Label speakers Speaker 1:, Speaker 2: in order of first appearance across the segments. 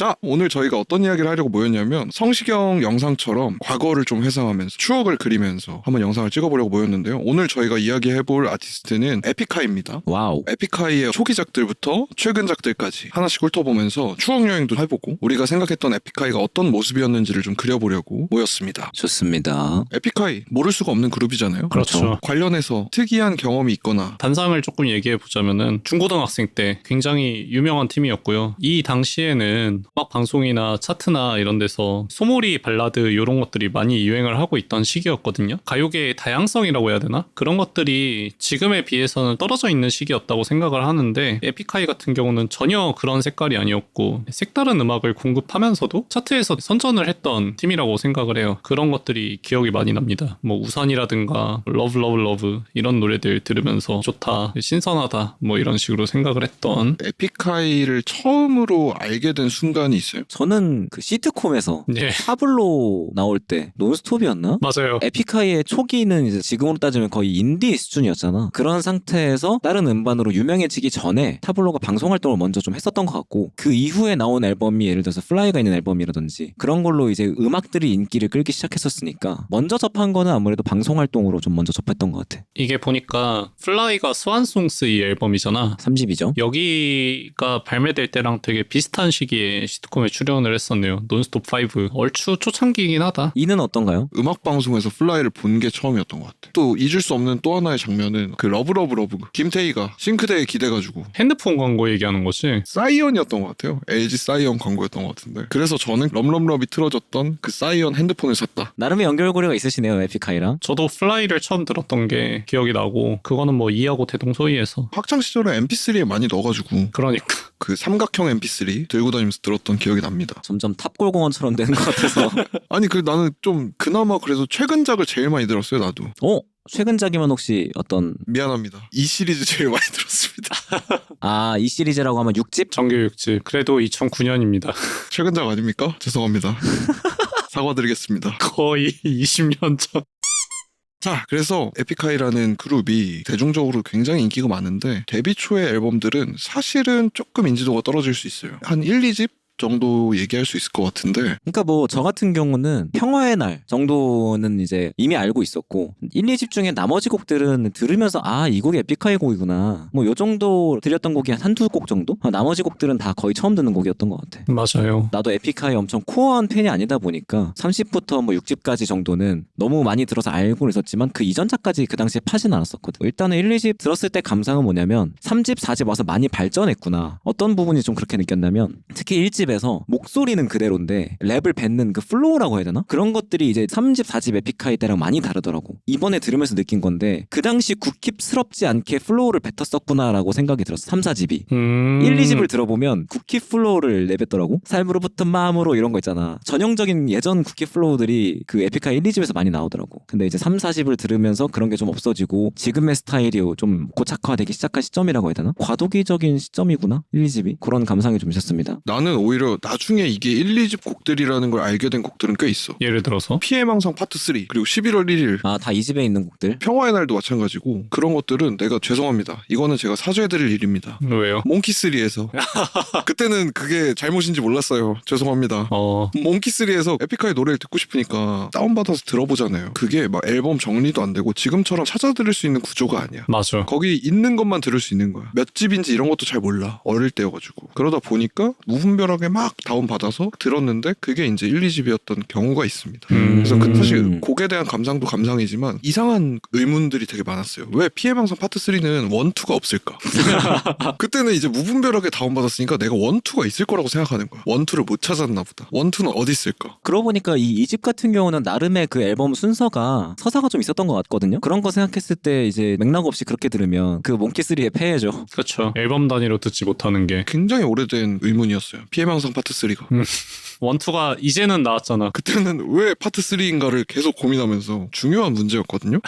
Speaker 1: 자, 오늘 저희가 어떤 이야기를 하려고 모였냐면 성시경 영상처럼 과거를 좀 회상하면서 추억을 그리면서 한번 영상을 찍어보려고 모였는데요. 오늘 저희가 이야기해볼 아티스트는 에픽하이입니다.
Speaker 2: 와우.
Speaker 1: 에픽하이의 초기작들부터 최근작들까지 하나씩 훑어보면서 추억여행도 해보고 우리가 생각했던 에픽하이가 어떤 모습이었는지를 좀 그려보려고 모였습니다.
Speaker 2: 좋습니다.
Speaker 1: 에픽하이 모를 수가 없는 그룹이잖아요.
Speaker 3: 그렇죠.
Speaker 1: 관련해서 특이한 경험이 있거나
Speaker 3: 단상을 조금 얘기해 보자면은 중고등학생 때 굉장히 유명한 팀이었고요. 이 당시에는 음악 방송이나 차트나 이런 데서 소몰이 발라드 이런 것들이 많이 유행을 하고 있던 시기였거든요. 가요계의 다양성이라고 해야 되나? 그런 것들이 지금에 비해서는 떨어져 있는 시기였다고 생각을 하는데 에픽하이 같은 경우는 전혀 그런 색깔이 아니었고 색다른 음악을 공급하면서도 차트에서 선전을 했던 팀이라고 생각을 해요. 그런 것들이 기억이 많이 납니다. 뭐 우산이라든가 러브 러브 러브 이런 노래들 들으면서 좋다, 신선하다 뭐 이런 식으로 생각을 했던
Speaker 1: 에픽하이를 처음으로 알게 된 순간이 있어요?
Speaker 2: 저는 그 시트콤에서
Speaker 3: 예.
Speaker 2: 타블로 나올 때 논스톱이었나?
Speaker 3: 맞아요.
Speaker 2: 에픽하이의 초기는 이제 지금으로 따지면 거의 인디 수준이었잖아. 그런 상태에서 다른 음반으로 유명해지기 전에 타블로가 방송 활동을 먼저 좀 했었던 것 같고 그 이후에 나온 앨범이 예를 들어서 플라이가 있는 앨범이라든지 그런 걸로 이제 음악들이 인기를 끌기 시작했었으니까 먼저 접한 거는 아무래도 방송 활동으로 좀 먼저 접했던 것 같아.
Speaker 3: 이게 보니까 플라이가 스완송스 이 앨범이잖아.
Speaker 2: 3집이죠.
Speaker 3: 여기가 발매될 때랑 되게 비슷한 시기에 시트콤에 출연을 했었네요. 논스톱 5. 얼추 초창기이긴 하다.
Speaker 2: 이는 어떤가요?
Speaker 1: 음악방송에서 플라이를 본 게 처음이었던 것 같아. 또 잊을 수 없는 또 하나의 장면은 그 러브러브러브 김태희가 싱크대에 기대가지고
Speaker 3: 핸드폰 광고 얘기하는 거지.
Speaker 1: 사이언이었던 것 같아요. LG 사이언 광고였던 것 같은데 그래서 저는 럼럼럽이 틀어졌던 그 사이언 핸드폰을 샀다.
Speaker 2: 나름의 연결고리가 있으시네요, 에픽하이랑.
Speaker 3: 저도 플라이를 처음 들었던 게 기억이 나고 그거는 뭐 이하고 대동소이해서
Speaker 1: 학창시절에 mp3에 많이 넣어가지고
Speaker 3: 그러니까
Speaker 1: 그 삼각형 mp3 들고 다니면서 들었던 기억이 납니다.
Speaker 2: 점점 탑골공원처럼 되는 것 같아서.
Speaker 1: 아니 그 나는 좀 그나마 그래도 최근작을 제일 많이 들었어요. 나도.
Speaker 2: 최근작이면 혹시 어떤
Speaker 1: 미안합니다. 이 시리즈 제일 많이 들었습니다.
Speaker 2: 이 시리즈라고 하면 6집?
Speaker 3: 정규 6집. 그래도 2009년입니다.
Speaker 1: 최근작 아닙니까? 죄송합니다. 사과드리겠습니다.
Speaker 3: 거의 20년 전.
Speaker 1: 자, 그래서 에픽하이라는 그룹이 대중적으로 굉장히 인기가 많은데 데뷔 초의 앨범들은 사실은 조금 인지도가 떨어질 수 있어요. 한 1, 2집 정도 얘기할 수 있을 것 같은데
Speaker 2: 그러니까 뭐 저 같은 경우는 평화의 날 정도는 이제 이미 알고 있었고 1, 2집 중에 나머지 곡들은 들으면서 이 곡이 에픽하이 곡이구나 뭐 요 정도 들렸던 곡이 한두 곡 정도? 나머지 곡들은 다 거의 처음 듣는 곡이었던 것 같아.
Speaker 3: 맞아요.
Speaker 2: 나도 에픽하이 엄청 코어한 팬이 아니다 보니까 30부터 뭐 6집까지 정도는 너무 많이 들어서 알고 있었지만 그 이전작까지 그 당시에 파진 않았었거든. 일단은 1, 2집 들었을 때 감상은 뭐냐면 3집, 4집 와서 많이 발전했구나. 어떤 부분이 좀 그렇게 느꼈냐면 특히 1집 에서 목소리는 그대로인데 랩을 뱉는 그 플로우라고 해야 되나? 그런 것들이 이제 3집, 4집 에픽하이 때랑 많이 다르더라고. 이번에 들으면서 느낀 건데 그 당시 굿킵스럽지 않게 플로우를 뱉었었구나라고 생각이 들었어. 3, 4집이. 1, 2집을 들어보면 굿킵 플로우를 내뱉더라고. 삶으로부터 마음으로 이런 거 있잖아. 전형적인 예전 굿킵 플로우들이 그 에픽하이 1, 2집에서 많이 나오더라고. 근데 이제 3, 4집을 들으면서 그런 게 좀 없어지고 지금의 스타일이 좀 고착화되기 시작한 시점이라고 해야 되나? 과도기적인 시점이구나 1, 2집이. 그런 감상이 좀 있었습니다.
Speaker 1: 나는 오히려 나중에 이게 1, 2집 곡들이라는 걸 알게 된 곡들은 꽤 있어.
Speaker 3: 예를 들어서
Speaker 1: 피해망상 파트 3 그리고 11월 1일
Speaker 2: 다 2집에 있는 곡들.
Speaker 1: 평화의 날도 마찬가지고 그런 것들은 내가 죄송합니다. 이거는 제가 사죄해드릴 일입니다.
Speaker 3: 왜요?
Speaker 1: 몽키3에서 그때는 그게 잘못인지 몰랐어요. 죄송합니다. 몽키3에서 에픽하이 노래를 듣고 싶으니까 다운받아서 들어보잖아요. 그게 막 앨범 정리도 안 되고 지금처럼 찾아 들을 수 있는 구조가 아니야.
Speaker 3: 맞아.
Speaker 1: 거기 있는 것만 들을 수 있는 거야. 몇 집인지 이런 것도 잘 몰라. 어릴 때여가지고. 그러다 보니까 무분별하게 막 다운받아서 들었는데 그게 이제 1, 2집이었던 경우가 있습니다. 그래서 그 사실 곡에 대한 감상도 감상이지만 이상한 의문들이 되게 많았어요. 왜 피해망상 파트 3는 1, 2가 없을까? 그때는 이제 무분별하게 다운받았으니까 내가 1, 2가 있을 거라고 생각하는 거야. 1, 2를 못 찾았나 보다. 1, 2는 어디 있을까?
Speaker 2: 그러고 보니까 이 2집 같은 경우는 나름의 그 앨범 순서가 서사가 좀 있었던 것 같거든요. 그런 거 생각했을 때 이제 맥락 없이 그렇게 들으면 그 몽키3의 폐해죠.
Speaker 3: 그렇죠. 앨범 단위로 듣지 못하는 게
Speaker 1: 굉장히 오래된 의문이었어요. 피해망상 파트 3가.
Speaker 3: 원투가 이제는 나왔잖아.
Speaker 1: 그때는 왜 파트 3인가를 계속 고민하면서 중요한 문제였거든요.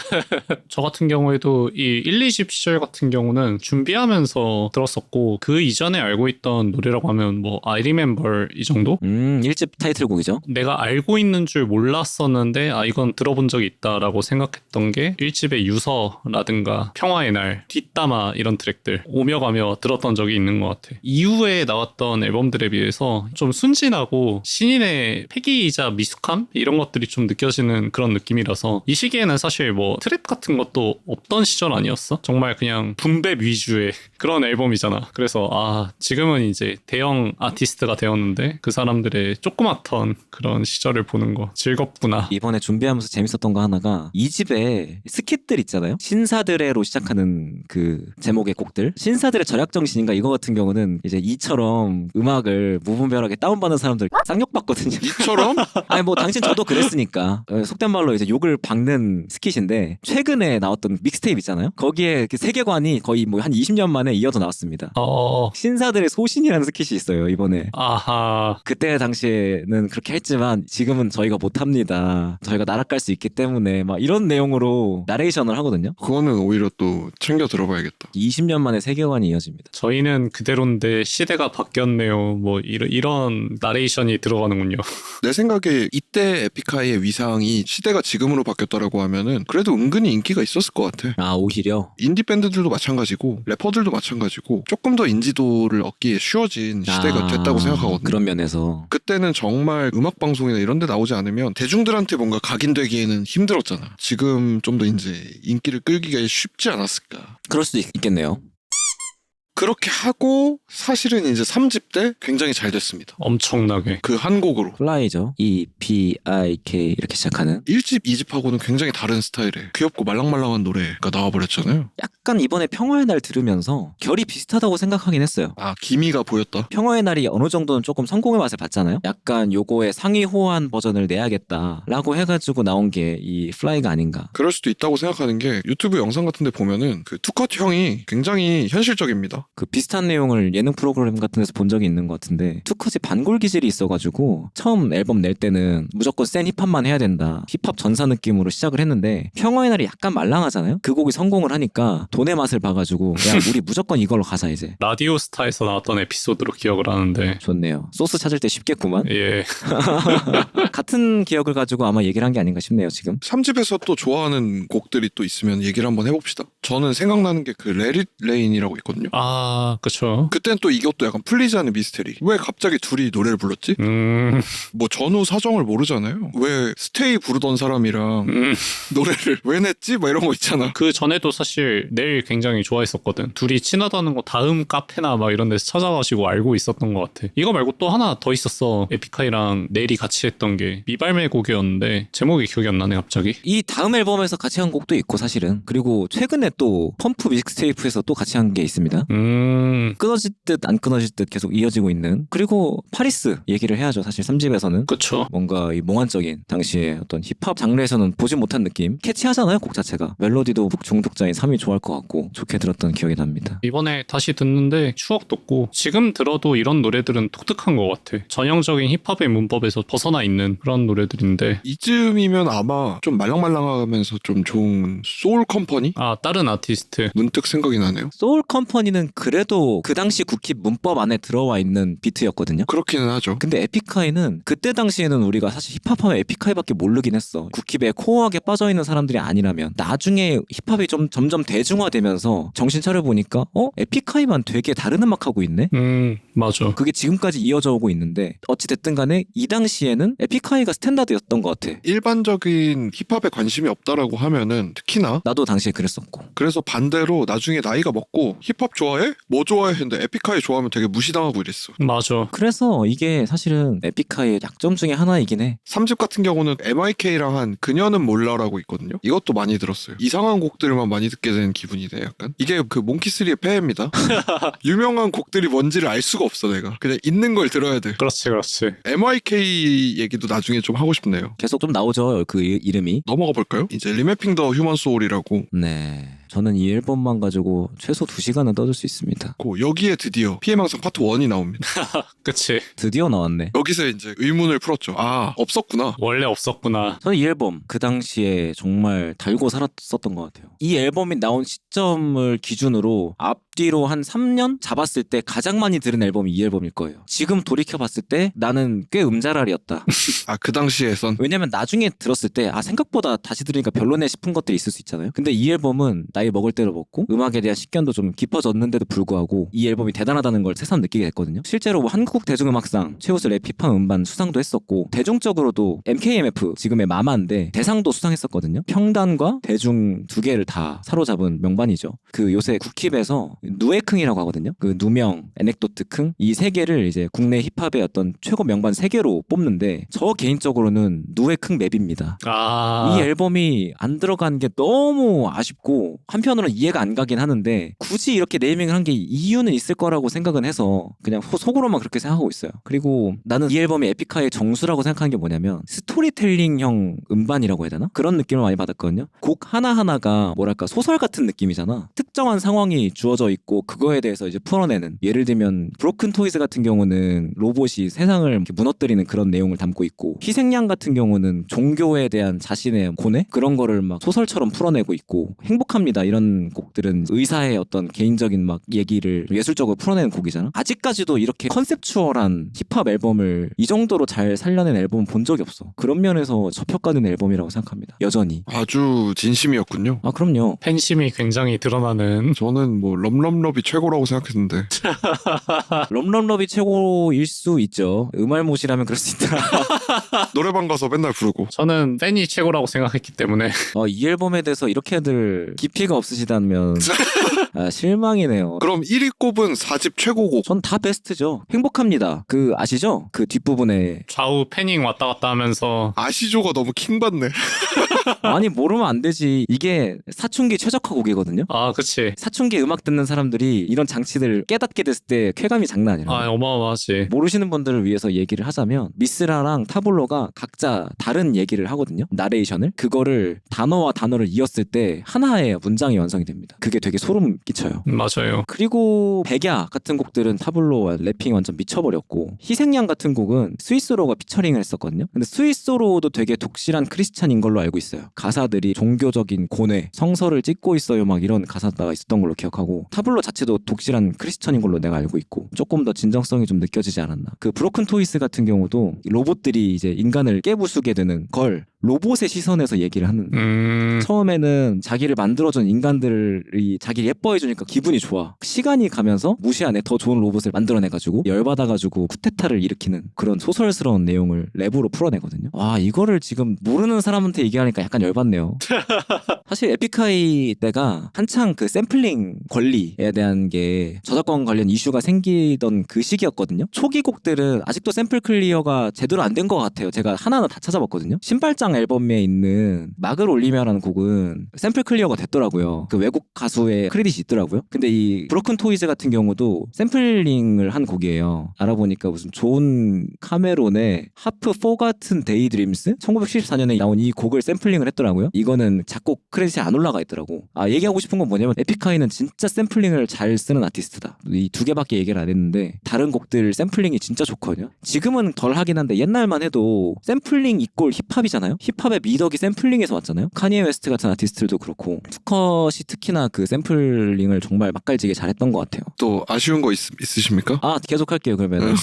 Speaker 3: 저 같은 경우에도 이 1, 2집 시절 같은 경우는 준비하면서 들었었고 그 이전에 알고 있던 노래라고 하면 뭐 I Remember 이 정도?
Speaker 2: 1집 타이틀곡이죠.
Speaker 3: 내가 알고 있는 줄 몰랐었는데 아 이건 들어본 적이 있다라고 생각했던 게 1집의 유서라든가 평화의 날, 뒷담화 이런 트랙들 오며 가며 들었던 적이 있는 것 같아. 이후에 나왔던 앨범들에 비해서 좀 순진하고 신인의 패기이자 미숙함? 이런 것들이 좀 느껴지는 그런 느낌이라서 이 시기에는 사실 뭐 트랩 같은 것도 없던 시절 아니었어? 정말 그냥 붐백 위주의 그런 앨범이잖아. 그래서 아 지금은 이제 대형 아티스트가 되었는데 그 사람들의 조그맣던 그런 시절을 보는 거 즐겁구나.
Speaker 2: 이번에 준비하면서 재밌었던 거 하나가 2집에 스킷들 있잖아요. 신사들의로 시작하는 그 제목의 곡들. 신사들의 절약정신인가 이거 같은 경우는 이제 이처럼 음악을 무분별하게 다운받는 사람들 쌍욕받거든요.
Speaker 1: 이처럼
Speaker 2: 아니 뭐 당신 저도 그랬으니까 속된 말로 이제 욕을 박는 스킷인데 최근에 나왔던 믹스테이프 있잖아요. 거기에 그 세계관이 거의 뭐 한 20년 만에 이어서 나왔습니다. 신사들의 소신이라는 스킷이 있어요 이번에.
Speaker 3: 아하.
Speaker 2: 그때 당시에는 그렇게 했지만 지금은 저희가 못합니다. 저희가 날아갈 수 있기 때문에 막 이런 내용으로 나레이션을 하거든요.
Speaker 1: 그거는 오히려 또 챙겨 들어봐야겠다.
Speaker 2: 20년 만에 세계관이 이어집니다.
Speaker 3: 저희는 그대로인데 시대가 바뀌었네요. 뭐 이런 나레이션이 들어가는군요.
Speaker 1: 내 생각에 이때 에픽하이의 위상이 시대가 지금으로 바뀌었다라고 하면은 그래도 은근히 인기가 있었을 것 같아.
Speaker 2: 아 오히려
Speaker 1: 인디 밴드들도 마찬가지고 래퍼들도 마찬가지고 조금 더 인지도를 얻기에 쉬워진 시대가 됐다고 생각하거든요.
Speaker 2: 그런 면에서
Speaker 1: 그때는 정말 음악 방송이나 이런 데 나오지 않으면 대중들한테 뭔가 각인되기에는 힘들었잖아. 지금 좀 더 이제 인기를 끌기가 쉽지 않았을까.
Speaker 2: 그럴 수도 있겠네요.
Speaker 1: 그렇게 하고 사실은 이제 3집 때 굉장히 잘 됐습니다.
Speaker 3: 엄청나게.
Speaker 1: 그 한 곡으로.
Speaker 2: 플라이죠. EPIK 이렇게 시작하는.
Speaker 1: 1집, 2집하고는 굉장히 다른 스타일의 귀엽고 말랑말랑한 노래가 나와버렸잖아요.
Speaker 2: 약간 이번에 평화의 날 들으면서 결이 비슷하다고 생각하긴 했어요.
Speaker 1: 아, 기미가 보였다?
Speaker 2: 평화의 날이 어느 정도는 조금 성공의 맛을 봤잖아요. 약간 요거의 상위 호환 버전을 내야겠다라고 해가지고 나온 게 이 플라이가 아닌가.
Speaker 1: 그럴 수도 있다고 생각하는 게 유튜브 영상 같은 데 보면은 그 투컷 형이 굉장히 현실적입니다.
Speaker 2: 그 비슷한 내용을 예능 프로그램 같은 데서 본 적이 있는 것 같은데 투컷이 반골 기질이 있어가지고 처음 앨범 낼 때는 무조건 센 힙합만 해야 된다. 힙합 전사 느낌으로 시작을 했는데 평화의 날이 약간 말랑하잖아요. 그 곡이 성공을 하니까 돈의 맛을 봐가지고 야 우리 무조건 이걸로 가자 이제.
Speaker 3: 라디오스타에서 나왔던 에피소드로 기억을 하는데
Speaker 2: 좋네요. 소스 찾을 때 쉽겠구만.
Speaker 3: 예.
Speaker 2: 같은 기억을 가지고 아마 얘기를 한 게 아닌가 싶네요 지금.
Speaker 1: 3집에서 또 좋아하는 곡들이 또 있으면 얘기를 한번 해봅시다. 저는 생각나는 게 그 레릿 레인이라고 있거든요.
Speaker 3: 아 그쵸.
Speaker 1: 그땐 또 이것도 약간 풀리지 않는 미스테리. 왜 갑자기 둘이 노래를 불렀지? 뭐 전후 사정을 모르잖아요. 왜 스테이 부르던 사람이랑 노래를 왜 냈지? 막 이런 거 있잖아.
Speaker 3: 그 전에도 사실 넬 굉장히 좋아했었거든. 둘이 친하다는 거 다음 카페나 막 이런 데서 찾아가시고 알고 있었던 것 같아. 이거 말고 또 하나 더 있었어. 에픽하이랑 넬이 같이 했던 게 미발매 곡이었는데 제목이 기억이 안 나네 갑자기.
Speaker 2: 이 다음 앨범에서 같이 한 곡도 있고 사실은. 그리고 최근에 또 펌프 믹스테이프에서 또 같이 한 게 있습니다. 끊어질 듯 안 끊어질 듯 계속 이어지고 있는. 그리고 파리스 얘기를 해야죠 사실 3집에서는.
Speaker 3: 그쵸.
Speaker 2: 뭔가 이 몽환적인 당시에 어떤 힙합 장르에서는 보지 못한 느낌. 캐치하잖아요 곡 자체가. 멜로디도 중독자인 3이 좋아할 것 같고 좋게 들었던 기억이 납니다.
Speaker 3: 이번에 다시 듣는데 추억 돋고 지금 들어도 이런 노래들은 독특한 것 같아. 전형적인 힙합의 문법에서 벗어나 있는 그런 노래들인데.
Speaker 1: 이쯤이면 아마 좀 말랑말랑하면서 좀 좋은 소울 컴퍼니?
Speaker 3: 아 다른 아티스트.
Speaker 1: 문득 생각이 나네요.
Speaker 2: 소울 컴퍼니는 그래도 그 당시 국힙 문법 안에 들어와 있는 비트였거든요.
Speaker 1: 그렇기는 하죠.
Speaker 2: 근데 에픽하이는 그때 당시에는 우리가 사실 힙합하면 에픽하이밖에 모르긴 했어. 국힙에 코어하게 빠져있는 사람들이 아니라면 나중에 힙합이 좀 점점 대중화되면서 정신 차려보니까 에픽하이만 되게 다른 음악하고 있네?
Speaker 3: 맞아.
Speaker 2: 그게 지금까지 이어져 오고 있는데 어찌됐든 간에 이 당시에는 에픽하이가 스탠다드였던 것 같아.
Speaker 1: 일반적인 힙합에 관심이 없다라고 하면은 특히나
Speaker 2: 나도 당시에 그랬었고.
Speaker 1: 그래서 반대로 나중에 나이가 먹고 힙합 좋아해? 뭐 좋아해? 했는데 에픽하이 좋아하면 되게 무시당하고 이랬어.
Speaker 3: 맞아.
Speaker 2: 그래서 이게 사실은 에픽하이의 약점 중에 하나이긴 해.
Speaker 1: 3집 같은 경우는 MIK랑 한 그녀는 몰라라고 있거든요. 이것도 많이 들었어요. 이상한 곡들만 많이 듣게 되는 기분이네 약간. 이게 그 몽키3의 폐해입니다. 유명한 곡들이 뭔지를 알 수가 없어 내가. 그냥 있는 걸 들어야 돼.
Speaker 3: 그렇지 그렇지.
Speaker 1: MIK 얘기도 나중에 좀 하고 싶네요.
Speaker 2: 계속 좀 나오죠 그 이름이.
Speaker 1: 넘어가 볼까요? 이제 리매핑 더 휴먼 소울이라고.
Speaker 2: 네. 저는 이 앨범만 가지고 최소 2시간은 떠들 수 있습니다.
Speaker 1: 여기에 드디어 피해망상 파트 1이 나옵니다.
Speaker 3: 그치.
Speaker 2: 드디어 나왔네.
Speaker 1: 여기서 이제 의문을 풀었죠. 아, 없었구나.
Speaker 3: 원래 없었구나.
Speaker 2: 저는 이 앨범 그 당시에 정말 달고 살았었던 것 같아요. 이 앨범이 나온 시점을 기준으로 앞뒤로 한 3년 잡았을 때 가장 많이 들은 앨범이 이 앨범일 거예요. 지금 돌이켜봤을 때 나는 꽤 음자랄이었다.
Speaker 1: 아, 그 당시에선.
Speaker 2: 왜냐면 나중에 들었을 때 생각보다 다시 들으니까 별로네 싶은 것들이 있을 수 있잖아요. 근데 이 앨범은 나이 먹을 대로 먹고 음악에 대한 식견도 좀 깊어졌는데도 불구하고 이 앨범이 대단하다는 걸 새삼 느끼게 됐거든요. 실제로 뭐 한국 대중음악상 최우수 랩 힙합 음반 수상도 했었고 대중적으로도 MKMF 지금의 마마인데 대상도 수상했었거든요. 평단과 대중 두 개를 다 사로잡은 명반이죠. 그 요새 국힙에서 누에킁이라고 하거든요. 그 누명, 에넥도트킁 이 세 개를 이제 국내 힙합의 어떤 최고 명반 세 개로 뽑는데 저 개인적으로는 누에킁 맵입니다. 이 앨범이 안 들어간 게 너무 아쉽고 한편으로는 이해가 안 가긴 하는데 굳이 이렇게 네이밍을 한 게 이유는 있을 거라고 생각은 해서 그냥 속으로만 그렇게 생각하고 있어요. 그리고 나는 이 앨범이 에픽하이의 정수라고 생각하는 게 뭐냐면 스토리텔링형 음반이라고 해야 되나? 그런 느낌을 많이 받았거든요. 곡 하나하나가 뭐랄까 소설 같은 느낌이잖아. 특정한 상황이 주어져 있고 그거에 대해서 이제 풀어내는, 예를 들면 브로큰 토이즈 같은 경우는 로봇이 세상을 이렇게 무너뜨리는 그런 내용을 담고 있고 희생양 같은 경우는 종교에 대한 자신의 고뇌? 그런 거를 막 소설처럼 풀어내고 있고 행복합니다 이런 곡들은 의사의 어떤 개인적인 막 얘기를 예술적으로 풀어내는 곡이잖아. 아직까지도 이렇게 컨셉추얼한 힙합 앨범을 이 정도로 잘 살려낸 앨범은 본 적이 없어. 그런 면에서 저평가된 앨범이라고 생각합니다. 여전히.
Speaker 1: 아주 진심이었군요.
Speaker 2: 아 그럼요.
Speaker 3: 팬심이 굉장히 드러나는.
Speaker 1: 저는 뭐 럼럼럽이 최고라고 생각했는데
Speaker 2: 럼럼럽이 최고일 수 있죠. 음알못이라면 그럴 수 있다.
Speaker 1: 노래방 가서 맨날 부르고.
Speaker 3: 저는 팬이 최고라고 생각했기 때문에.
Speaker 2: 이 앨범에 대해서 이렇게들 깊이가 없으시다면 실망이네요.
Speaker 1: 그럼 1위 꼽은 4집 최고곡.
Speaker 2: 전 다 베스트죠. 행복합니다. 그 아시죠? 그 뒷부분에
Speaker 3: 좌우 패닝 왔다 갔다 하면서.
Speaker 1: 아시조가 너무 킹받네.
Speaker 2: 아니 모르면 안 되지. 이게 사춘기 최적화 곡이거든요.
Speaker 3: 아, 그치.
Speaker 2: 사춘기 음악 듣는 사람들이 이런 장치들을 깨닫게 됐을 때 쾌감이 장난 아니라.
Speaker 3: 아, 어마어마하지.
Speaker 2: 모르시는 분들을 위해서 얘기를 하자면 미스라랑 타블로가 각자 다른 얘기를 하거든요. 나레이션을. 그거를 단어와 단어를 이었을 때 하나의 문장이 완성이 됩니다. 그게 되게 소름 끼쳐요.
Speaker 3: 맞아요.
Speaker 2: 그리고 백야 같은 곡들은 타블로와 래핑 완전 미쳐버렸고 희생양 같은 곡은 스위스로가 피처링을 했었거든요. 근데 스위스로도 되게 독실한 크리스찬인 걸로 알고 있어요. 가사들이 종교적인 고뇌, 성서를 찍고 있어요 막 이런 가사가 있었던 걸로 기억하고 타블로 자체도 독실한 크리스찬인 걸로 내가 알고 있고 조금 더 진정성이 좀 느껴지지 않았나. 그 브로큰 토이스 같은 경우도 로봇들이 이제 인간을 깨부수게 되는 걸 로봇의 시선에서 얘기를 하는. 처음에는 자기를 만들어준 인간들이 자기를 예뻐해주니까 기분이 좋아. 시간이 가면서 무시하네 더 좋은 로봇을 만들어내가지고 열받아가지고 쿠데타를 일으키는 그런 소설스러운 내용을 랩으로 풀어내거든요. 와 이거를 지금 모르는 사람한테 얘기하니까 약간 열받네요. 사실 에픽하이 때가 한창 그 샘플링 권리에 대한 게 저작권 관련 이슈가 생기던 그 시기였거든요. 초기 곡들은 아직도 샘플 클리어가 제대로 안 된 것 같아요. 제가 하나하나 다 찾아봤거든요. 신발장 앨범에 있는 막을 올리며라는 곡은 샘플 클리어가 됐더라고요. 그 외국 가수의 크레딧이 있더라고요. 근데 이 브로큰 토이즈 같은 경우도 샘플링을 한 곡이에요. 알아보니까 무슨 존 카메론의 하프 4 같은 데이드림스 1974년에 나온 이 곡을 샘플링을 했더라고요. 이거는 작곡 크레딧이 안 올라가 있더라고. 얘기하고 싶은 건 뭐냐면 에픽하이는 진짜 샘플링을 잘 쓰는 아티스트다. 이 두 개밖에 얘기를 안 했는데 다른 곡들 샘플링이 진짜 좋거든요. 지금은 덜 하긴 한데 옛날만 해도 샘플링 이꼴 힙합이잖아요. 힙합의 미덕이 샘플링에서 왔잖아요. 카니에 웨스트 같은 아티스트들도 그렇고 투컷이 특히나 그 샘플링을 정말 맛깔지게 잘했던 것 같아요.
Speaker 1: 또 아쉬운 거 있으십니까?
Speaker 2: 계속 할게요 그러면은.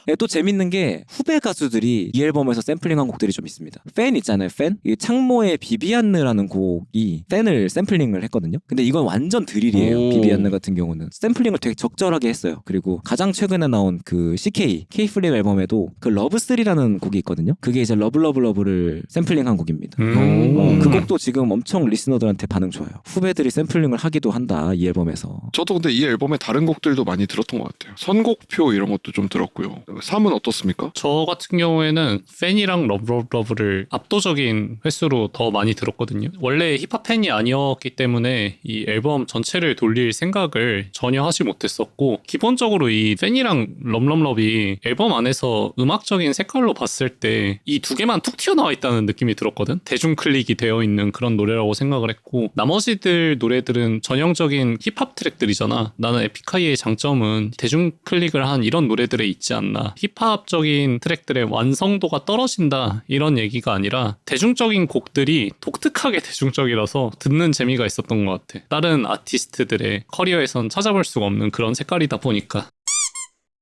Speaker 2: 네, 또 재밌는 게 후배 가수들이 이 앨범에서 샘플링한 곡들이 좀 있습니다. 팬 있잖아요. 팬? 이 창모의 비비안느라는 곡이 팬을 샘플링을 했거든요. 근데 이건 완전 드릴이에요. 비비안느 같은 경우는 샘플링을 되게 적절하게 했어요. 그리고 가장 최근에 나온 그 CK K-플립 앨범에도 그 러브3라는 곡이 있거든요. 그게 이제 러브를 샘플링한 곡입니다. 그 곡도 지금 엄청 리스너들한테 반응 좋아요. 후배들이 샘플링을 하기도 한다 이 앨범에서.
Speaker 1: 저도 근데 이 앨범에 다른 곡들도 많이 들었던 것 같아요. 선곡표 이런 것도 좀 들었고요. 그렇죠. 3은 어떻습니까?
Speaker 3: 저 같은 경우에는 팬이랑 러브러브를 압도적인 횟수로 더 많이 들었거든요. 원래 힙합 팬이 아니었기 때문에 이 앨범 전체를 돌릴 생각을 전혀 하지 못했었고, 기본적으로 이 팬이랑 럼럼럽이 앨범 안에서 음악적인 색깔로 봤을 때 이 두 개만 툭 튀어나와 있다는 느낌이 들었거든. 대중 클릭이 되어 있는 그런 노래라고 생각을 했고, 나머지들 노래들은 전형적인 힙합 트랙들이잖아. 나는 에픽하이의 장점은 대중 클릭을 한 이런 노래들에 있지 않나. 힙합적인 트랙들의 완성도가 떨어진다 이런 얘기가 아니라 대중적인 곡들이 독특하게 대중적이라서 듣는 재미가 있었던 것 같아. 다른 아티스트들의 커리어에선 찾아볼 수가 없는 그런 색깔이다 보니까.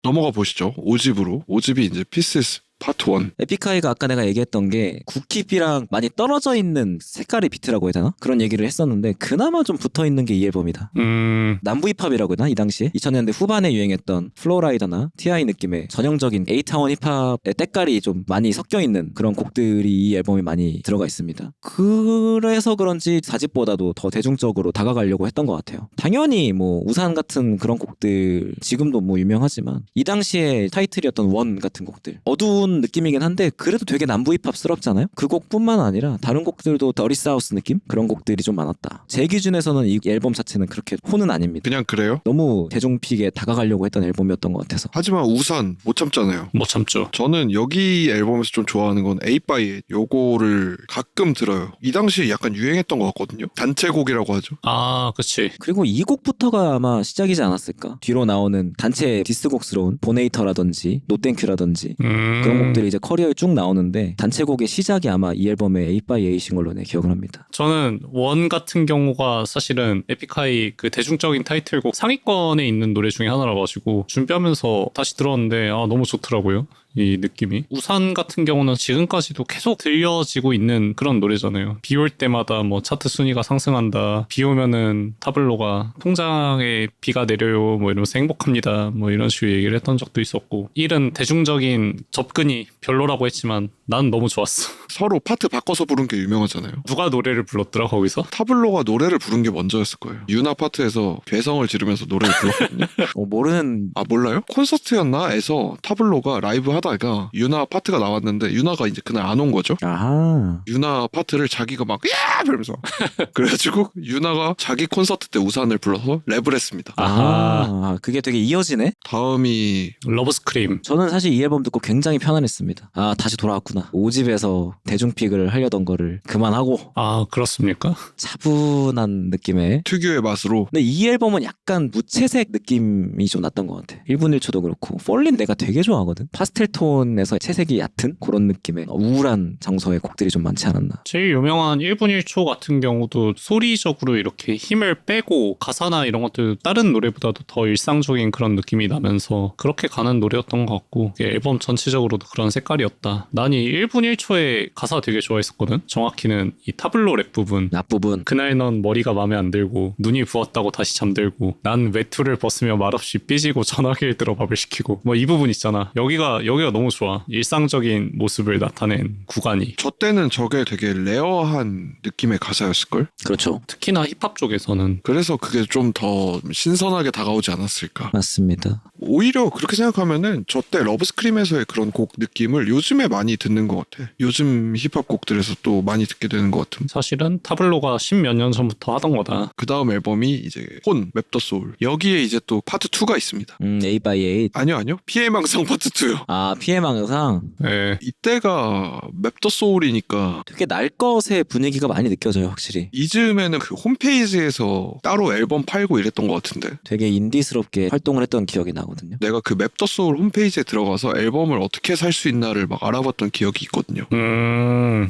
Speaker 1: 넘어가 보시죠. 5집으로. 5집이 이제 피스스 파트 1.
Speaker 2: 에픽하이가 아까 내가 얘기했던 게 국힙이랑 많이 떨어져 있는 색깔의 비트라고 해야 되나? 그런 얘기를 했었는데 그나마 좀 붙어있는 게 이 앨범이다. 남부 힙합이라고 해야 되나? 이 당시에 2000년대 후반에 유행했던 플로라이더나 T.I. 느낌의 전형적인 에이타운 힙합의 때깔이 좀 많이 섞여있는 그런 곡들이 이 앨범에 많이 들어가 있습니다. 그래서 그런지 4집보다도 더 대중적으로 다가가려고 했던 것 같아요. 당연히 뭐 우산 같은 그런 곡들 지금도 뭐 유명하지만 이 당시에 타이틀이었던 원 같은 곡들 어두운 느낌이긴 한데 그래도 되게 남부 힙합스럽잖아요. 그 곡뿐만 아니라 다른 곡들도 더리 사우스 느낌? 그런 곡들이 좀 많았다. 제 기준에서는 이 앨범 자체는 그렇게 혼은 아닙니다.
Speaker 1: 그냥 그래요?
Speaker 2: 너무 대중픽에 다가가려고 했던 앨범이었던 것 같아서.
Speaker 1: 하지만 우산 못 참잖아요.
Speaker 3: 못 참죠.
Speaker 1: 저는 여기 앨범에서 좀 좋아하는 건 8by8 요거를 가끔 들어요. 이 당시에 약간 유행했던 것 같거든요. 단체곡이라고 하죠.
Speaker 3: 아, 그치.
Speaker 2: 그리고 이 곡부터가 아마 시작이지 않았을까. 뒤로 나오는 단체 디스곡스러운 보네이터라든지 노땡큐라든지 그런 곡들이 이제 커리어에 쭉 나오는데 단체곡의 시작이 아마 이 앨범의 8by8인 걸로 내 기억을 합니다.
Speaker 3: 저는 원 같은 경우가 사실은 에픽하이 그 대중적인 타이틀곡 상위권에 있는 노래 중에 하나라 가지고 준비하면서 다시 들었는데 너무 좋더라고요. 이 느낌이. 우산 같은 경우는 지금까지도 계속 들려지고 있는 그런 노래잖아요. 비 올 때마다 뭐 차트 순위가 상승한다. 비 오면은 타블로가 통장에 비가 내려요. 뭐 이러면서 행복합니다. 뭐 이런 식으로 얘기를 했던 적도 있었고. 1은 대중적인 접근이 별로라고 했지만 난 너무 좋았어.
Speaker 1: 서로 파트 바꿔서 부른 게 유명하잖아요.
Speaker 3: 누가 노래를 불렀더라 거기서?
Speaker 1: 타블로가 노래를 부른 게 먼저였을 거예요. 유나 파트에서 괴성을 지르면서 노래를 불렀거든요.
Speaker 2: 모르는
Speaker 1: 아 몰라요? 콘서트였나? 에서 타블로가 라이브 하다가 유나 파트가 나왔는데 유나가 이제 그날 안 온 거죠.
Speaker 2: 아하.
Speaker 1: 유나 파트를 자기가 막 야! 이러면서 그래가지고 유나가 자기 콘서트 때 우산을 불러서 랩을 했습니다.
Speaker 2: 아, 그게 되게 이어지네?
Speaker 1: 다음이
Speaker 3: 러브스크림.
Speaker 2: 저는 사실 이 앨범 듣고 굉장히 편안했습니다. 아, 다시 돌아왔구나. 5집에서 대중픽을 하려던 거를 그만하고
Speaker 3: 아, 그렇습니까?
Speaker 2: 차분한 느낌의.
Speaker 1: 특유의 맛으로
Speaker 2: 근데 이 앨범은 약간 무채색 느낌이 좀 났던 것 같아. 1분 1초도 그렇고. 폴린 내가 되게 좋아하거든. 파스텔 톤에서 채색이 얕은 그런 느낌의 우울한 장소의 곡들이 좀 많지 않았나.
Speaker 3: 제일 유명한 1분 1초 같은 경우도 소리적으로 이렇게 힘을 빼고 가사나 이런 것들 다른 노래보다도 더 일상적인 그런 느낌이 나면서 그렇게 가는 노래였던 것 같고 앨범 전체적으로도 그런 색깔이었다. 난 이 1분 1초의 가사 되게 좋아했었거든. 정확히는 이 타블로 랩 부분.
Speaker 2: 앞부분.
Speaker 3: 그날 넌 머리가 맘에 안 들고 눈이 부었다고 다시 잠들고 난 외투를 벗으며 말없이 삐지고 전화기를 들어 밥을 시키고 뭐 이 부분 있잖아. 여기가 너무 좋아. 일상적인 모습을 나타낸 구간이.
Speaker 1: 저 때는 저게 되게 레어한 느낌의 가사였을걸?
Speaker 2: 그렇죠.
Speaker 3: 특히나 힙합 쪽에서는
Speaker 1: 그래서 그게 좀 더 신선하게 다가오지 않았을까.
Speaker 2: 맞습니다.
Speaker 1: 오히려 그렇게 생각하면은 저 때 러브스크림에서의 그런 곡 느낌을 요즘에 많이 듣는 것 같아. 요즘 힙합 곡들에서 또 많이 듣게 되는 것 같은.
Speaker 3: 사실은 타블로가 10몇 년 전부터 하던 거다.
Speaker 1: 그 다음 앨범이 이제 혼, 맵더 소울. 여기에 이제 또 파트 2가 있습니다.
Speaker 2: 8by8.
Speaker 1: 아니요. 피해망상 파트 2요.
Speaker 2: 아, 피해망상.
Speaker 3: 네.
Speaker 1: 이때가 맵더 소울이니까
Speaker 2: 되게 날 것의 분위기가 많이 느껴져요, 확실히.
Speaker 1: 이즈음에는 그 홈페이지에서 따로 앨범 팔고 이랬던 것 같은데
Speaker 2: 되게 인디스럽게 활동을 했던 기억이 나거든요.
Speaker 1: 내가 그 맵더 소울 홈페이지에 들어가서 앨범을 어떻게 살 수 있나를 막 알아봤던 기억이 있거든요.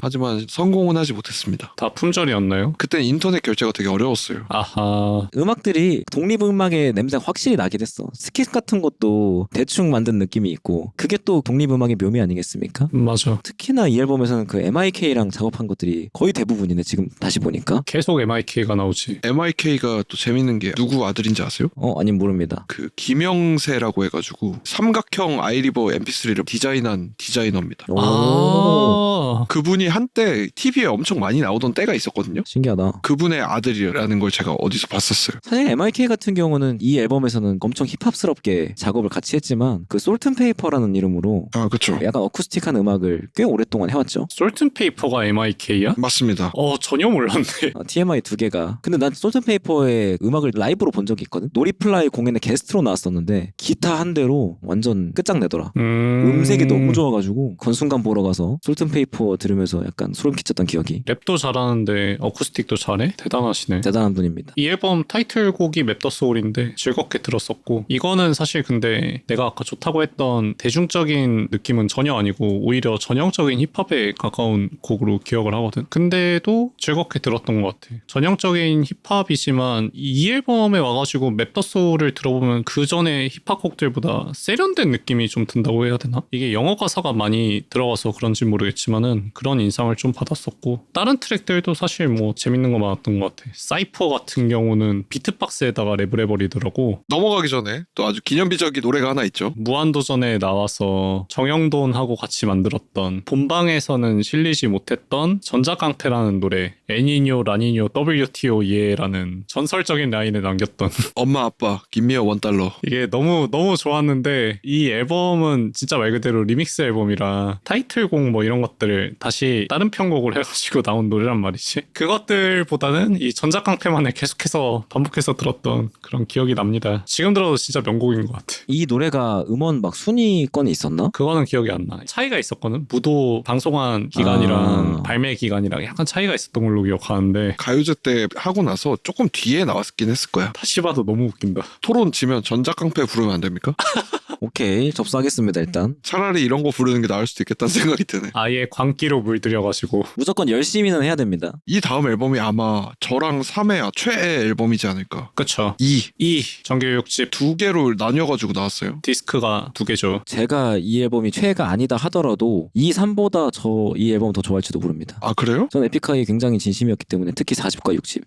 Speaker 1: 하지만 성공은 하지 못했습니다.
Speaker 3: 다 품절이었나요?
Speaker 1: 그땐 인터넷 결제가 되게 어려웠어요.
Speaker 3: 아하.
Speaker 2: 음악들이 독립음악의 냄새가 확실히 나긴 했어. 스킷 같은 것도 대충 만든 느낌이 있고 그게 또 독립음악의 묘미 아니겠습니까?
Speaker 3: 맞아.
Speaker 2: 특히나 이 앨범에서는 그 MIK랑 작업한 것들이 거의 대부분이네 지금 다시 보니까.
Speaker 3: 계속 MIK가 나오지.
Speaker 1: MIK가 또 재밌는 게 누구 아들인지 아세요?
Speaker 2: 아니 모릅니다.
Speaker 1: 그 김영세라고 해가지고 삼각형 아이리버 MP3를 디자인한 디자이너입니다.
Speaker 3: 아.
Speaker 1: 그분이 한때 TV에 엄청 많이 나오던 때가 있었거든요.
Speaker 2: 신기하다.
Speaker 1: 그분의 아들이라는 걸 제가 어디서 봤었어요.
Speaker 2: 사실 MIK 같은 경우는 이 앨범에서는 엄청 힙합스럽게 작업을 같이 했지만 그 솔튼페이퍼라는 이름으로
Speaker 1: 아, 그렇죠.
Speaker 2: 약간 어쿠스틱한 음악을 꽤 오랫동안 해왔죠.
Speaker 3: 솔튼페이퍼가 MIK야?
Speaker 1: 맞습니다.
Speaker 3: 전혀 몰랐네.
Speaker 2: TMI 두 개가. 근데 난 솔튼페이퍼의 음악을 라이브로 본 적이 있거든. 노리플라이 공연에 게스트로 나왔었는데 기타 한 대로 완전 끝장내더라. 음색이 너무 좋아가지고 건순간 보러 가서 솔튼페이퍼 들으면서 약간 소름 끼쳤던 기억이.
Speaker 3: 랩도 잘하는데 어쿠스틱도 잘해? 대단하시네.
Speaker 2: 대단한 분입니다.
Speaker 3: 이 앨범 타이틀곡이 맵 더 소울인데 즐겁게 들었었고, 이거는 사실 근데 내가 아까 좋다고 했던 대중적인 느낌은 전혀 아니고 오히려 전형적인 힙합에 가까운 곡으로 기억을 하거든. 근데도 즐겁게 들었던 것 같아. 전형적인 힙합이지만 이 앨범에 와가지고 맵 더 소울을 들어보면 그 전에 힙합 곡들보다 세련된 느낌이 좀 든다고 해야 되나? 이게 영어 가사가 많이 들어가서 그런지 모르겠지만은 그런 인상을 좀 받았었고, 다른 트랙들도 사실 뭐 재밌는 거 많았던 것 같아. 사이퍼 같은 경우는 비트박스에다가 랩을 해버리더라고.
Speaker 1: 넘어가기 전에 또 아주 기념비적인 노래가 하나 있죠.
Speaker 3: 무한도전에 나와서 정영돈하고 같이 만들었던, 본방에서는 실리지 못했던 전자깡패라는 노래, 애니뇨 라니뇨 WTO 예라는 전설적인 라인을 남겼던
Speaker 1: 엄마 아빠 김미어 $1.
Speaker 3: 이게 너무 좋았는데, 이 앨범은 진짜 말 그대로 리믹스 앨범이라 타이틀곡 뭐 이런 것들을 다시 다른 편곡을 해가지고 나온 노래란 말이지. 그것들보다는 이 전자깡패만을 계속해서 반복해서 들었던 그런 기억이 납니다. 지금 들어도 진짜 명곡인 것 같아.
Speaker 2: 이 노래가 음원 막 순위권에 있었나?
Speaker 3: 그거는 기억이 안 나. 차이가 있었거든. 무도 방송한 기간이랑 발매 기간이랑 약간 차이가 있었던 걸로 기억하는데,
Speaker 1: 가요제 때 하고 나서 조금 뒤에 나왔긴 했을 거야.
Speaker 3: 다시 봐도 너무 웃긴다.
Speaker 1: 토론 지면 전자깡패 부르면 안 됩니까?
Speaker 2: 오케이, 접수하겠습니다 일단.
Speaker 1: 차라리 이런 거 부르는 게 나을 수도 있겠다는 생각이 드네.
Speaker 3: 아예 광기로 물들여가지고.
Speaker 2: 무조건 열심히는 해야 됩니다.
Speaker 1: 이 다음 앨범이 아마 저랑 3회야 최애 앨범이지 않을까.
Speaker 3: 그쵸.
Speaker 1: 2.
Speaker 3: 정규6집
Speaker 1: 두 개로 나뉘어가지고 나왔어요.
Speaker 3: 디스크가 2개죠.
Speaker 2: 제가 이 앨범이 최애가 아니다 하더라도 2, 3보다 저 이 앨범 더 좋아할지도 모릅니다.
Speaker 1: 아, 그래요?
Speaker 2: 전 에픽하이 굉장히 진심이었기 때문에 특히 4집과 6집.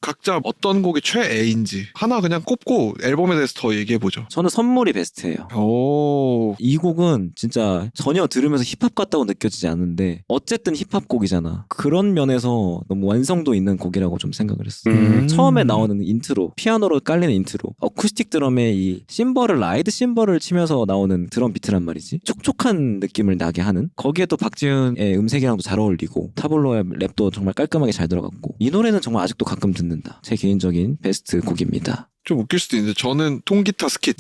Speaker 1: 각자 어떤 곡이 최애인지 하나 그냥 꼽고 앨범에 대해서 더 얘기해보죠.
Speaker 2: 저는 선물이 베스트예요.
Speaker 1: 오.
Speaker 2: 이 곡은 진짜 전혀 들으면서 힙합 같다고 느껴지지 않는데 어쨌든 힙합 곡이잖아. 그런 면에서 너무 완성도 있는 곡이라고 좀 생각을 했어. 처음에 나오는 인트로, 피아노로 깔리는 인트로, 어쿠스틱 드럼의 이 심벌을, 라이드 심벌을 치면서 나오는 드럼 비트란 말이지. 촉촉한 느낌을 나게 하는. 거기에 또 박지훈의 음색이랑도 잘 어울리고 타블로의 랩도 정말 깔끔하게 잘 들어갔고, 이 노래는 정말 아직도 가끔 듣는다. 제 개인적인 베스트 곡입니다.
Speaker 1: 좀 웃길 수도 있는데 저는 통기타 스킷.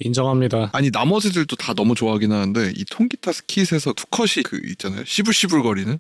Speaker 3: 인정합니다.
Speaker 1: 아니 나머지들도 다 너무 좋아하긴 하는데 이 통기타 스킷에서 투컷이 그 있잖아요. 시불시불거리는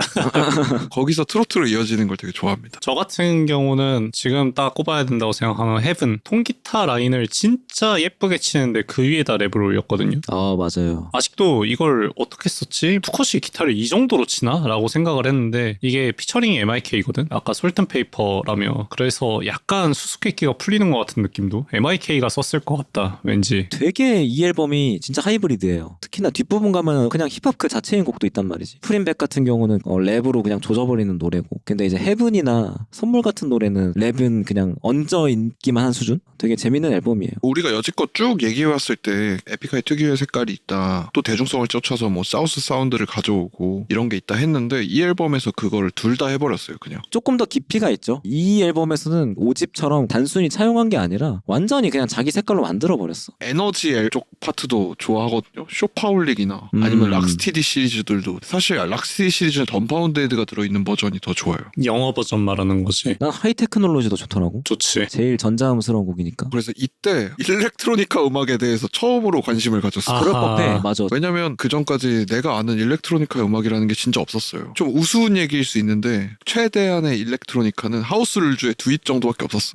Speaker 1: 거기서 트로트로 이어지는 걸 되게 좋아합니다.
Speaker 3: 저 같은 경우는 지금 딱 꼽아야 된다고 생각하면 헤븐. 통기타 라인을 진짜 예쁘게 치는데 그 위에다 랩을 올렸거든요.
Speaker 2: 아 맞아요.
Speaker 3: 아직도 이걸 어떻게 썼지? 투컷이 기타를 이 정도로 치나? 라고 생각을 했는데, 이게 피처링이 MIK거든? 아까 솔튼페이퍼라며. 그래서 약간 수수께끼가 풀리는 것 같은 느낌도 MIK가 썼을 것 같다 왠지.
Speaker 2: 되게 이 앨범이 진짜 하이브리드예요. 특히나 뒷부분 가면 그냥 힙합 그 자체인 곡도 있단 말이지. 프린백 같은 경우는 랩으로 그냥 조져버리는 노래고, 근데 이제 헤븐이나 선물 같은 노래는 랩은 그냥 얹어 있기만 한 수준? 되게 재밌는 앨범이에요.
Speaker 1: 우리가 여지껏 쭉 얘기해왔을 때 에픽하이 특유의 색깔이 있다, 또 대중성을 쫓아서 뭐 사우스 사운드를 가져오고 이런 게 있다 했는데 이 앨범에서 그거를 둘 다 해버렸어요. 그냥
Speaker 2: 조금 더 깊이가 있죠. 이 앨범에서는 5집처럼 단순히 차용한 게 아니라 완전히 그냥 자기 색깔로 만들어버렸어.
Speaker 1: 에너지 L 쪽 파트도 좋아하거든요. 쇼파울릭이나 아니면 락스티디 시리즈들도. 사실 락스티디 시리즈는 던파운데드가 들어있는 버전이 더 좋아요.
Speaker 3: 영어 버전 말하는 거지.
Speaker 2: 난 하이테크놀로지도 좋더라고.
Speaker 3: 좋지.
Speaker 2: 제일 전자음스러운 곡이니까.
Speaker 1: 그래서 이때 일렉트로니카 음악에 대해서 처음으로 관심을 가졌어.
Speaker 3: 아.
Speaker 2: 그럴 법해. 맞아.
Speaker 1: 왜냐면 그 전까지 내가 아는 일렉트로니카 음악이라는 게 진짜 없었어요. 좀 우스운 얘기일 수 있는데 최대한의 일렉트로니카는 하우스 룰즈의 두잇 정도밖에 없었어.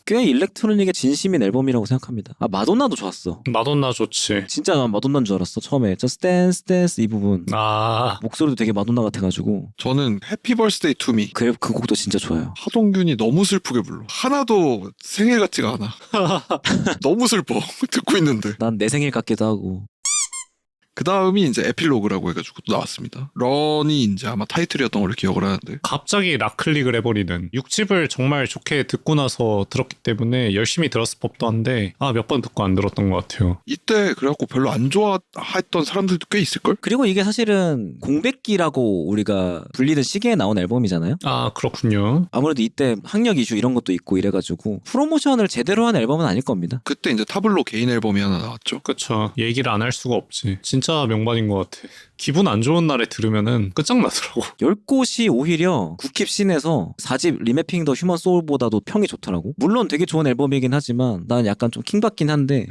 Speaker 2: 꽤 일렉트로닉의 진심인 앨범이라고 생각합니다. 아 마돈나도 좋았어.
Speaker 3: 마돈나 좋지.
Speaker 2: 진짜 난 마돈나인 줄 알았어 처음에. 저 스탠스 댄스 이 부분
Speaker 3: 아,
Speaker 2: 목소리도 되게 마돈나 같아가지고.
Speaker 1: 저는 해피 벌스데이 투미.
Speaker 2: 그래 그 곡도 진짜 좋아요.
Speaker 1: 하동균이 너무 슬프게 불러. 하나도 생일 같지가 않아. 너무 슬퍼. 듣고 있는데.
Speaker 2: 난 내 생일 같기도 하고.
Speaker 1: 그 다음이 이제 에필로그라고 해가지고 또 나왔습니다. 런이 이제 아마 타이틀이었던 걸로 기억을 하는데
Speaker 3: 갑자기 락클릭을 해버리는 6집을 정말 좋게 듣고 나서 들었기 때문에 열심히 들었을 법도 한데 몇 번 듣고 안 들었던 것 같아요.
Speaker 1: 이때 그래갖고 별로 안 좋아했던 사람들도 꽤 있을걸?
Speaker 2: 그리고 이게 사실은 공백기라고 우리가 불리는 시기에 나온 앨범이잖아요.
Speaker 3: 그렇군요.
Speaker 2: 아무래도 이때 학력 이슈 이런 것도 있고 이래가지고 프로모션을 제대로 한 앨범은 아닐 겁니다.
Speaker 1: 그때 이제 타블로 개인 앨범이 하나 나왔죠.
Speaker 3: 그쵸. 얘기를 안 할 수가 없지. 진짜 명반인 것 같아. 기분 안 좋은 날에 들으면은 끝장나더라고.
Speaker 2: 10곳이 오히려 국힙 씬에서 4집 리매핑 더 휴먼 소울보다도 평이 좋더라고. 물론 되게 좋은 앨범이긴 하지만 난 약간 좀 킹받긴 한데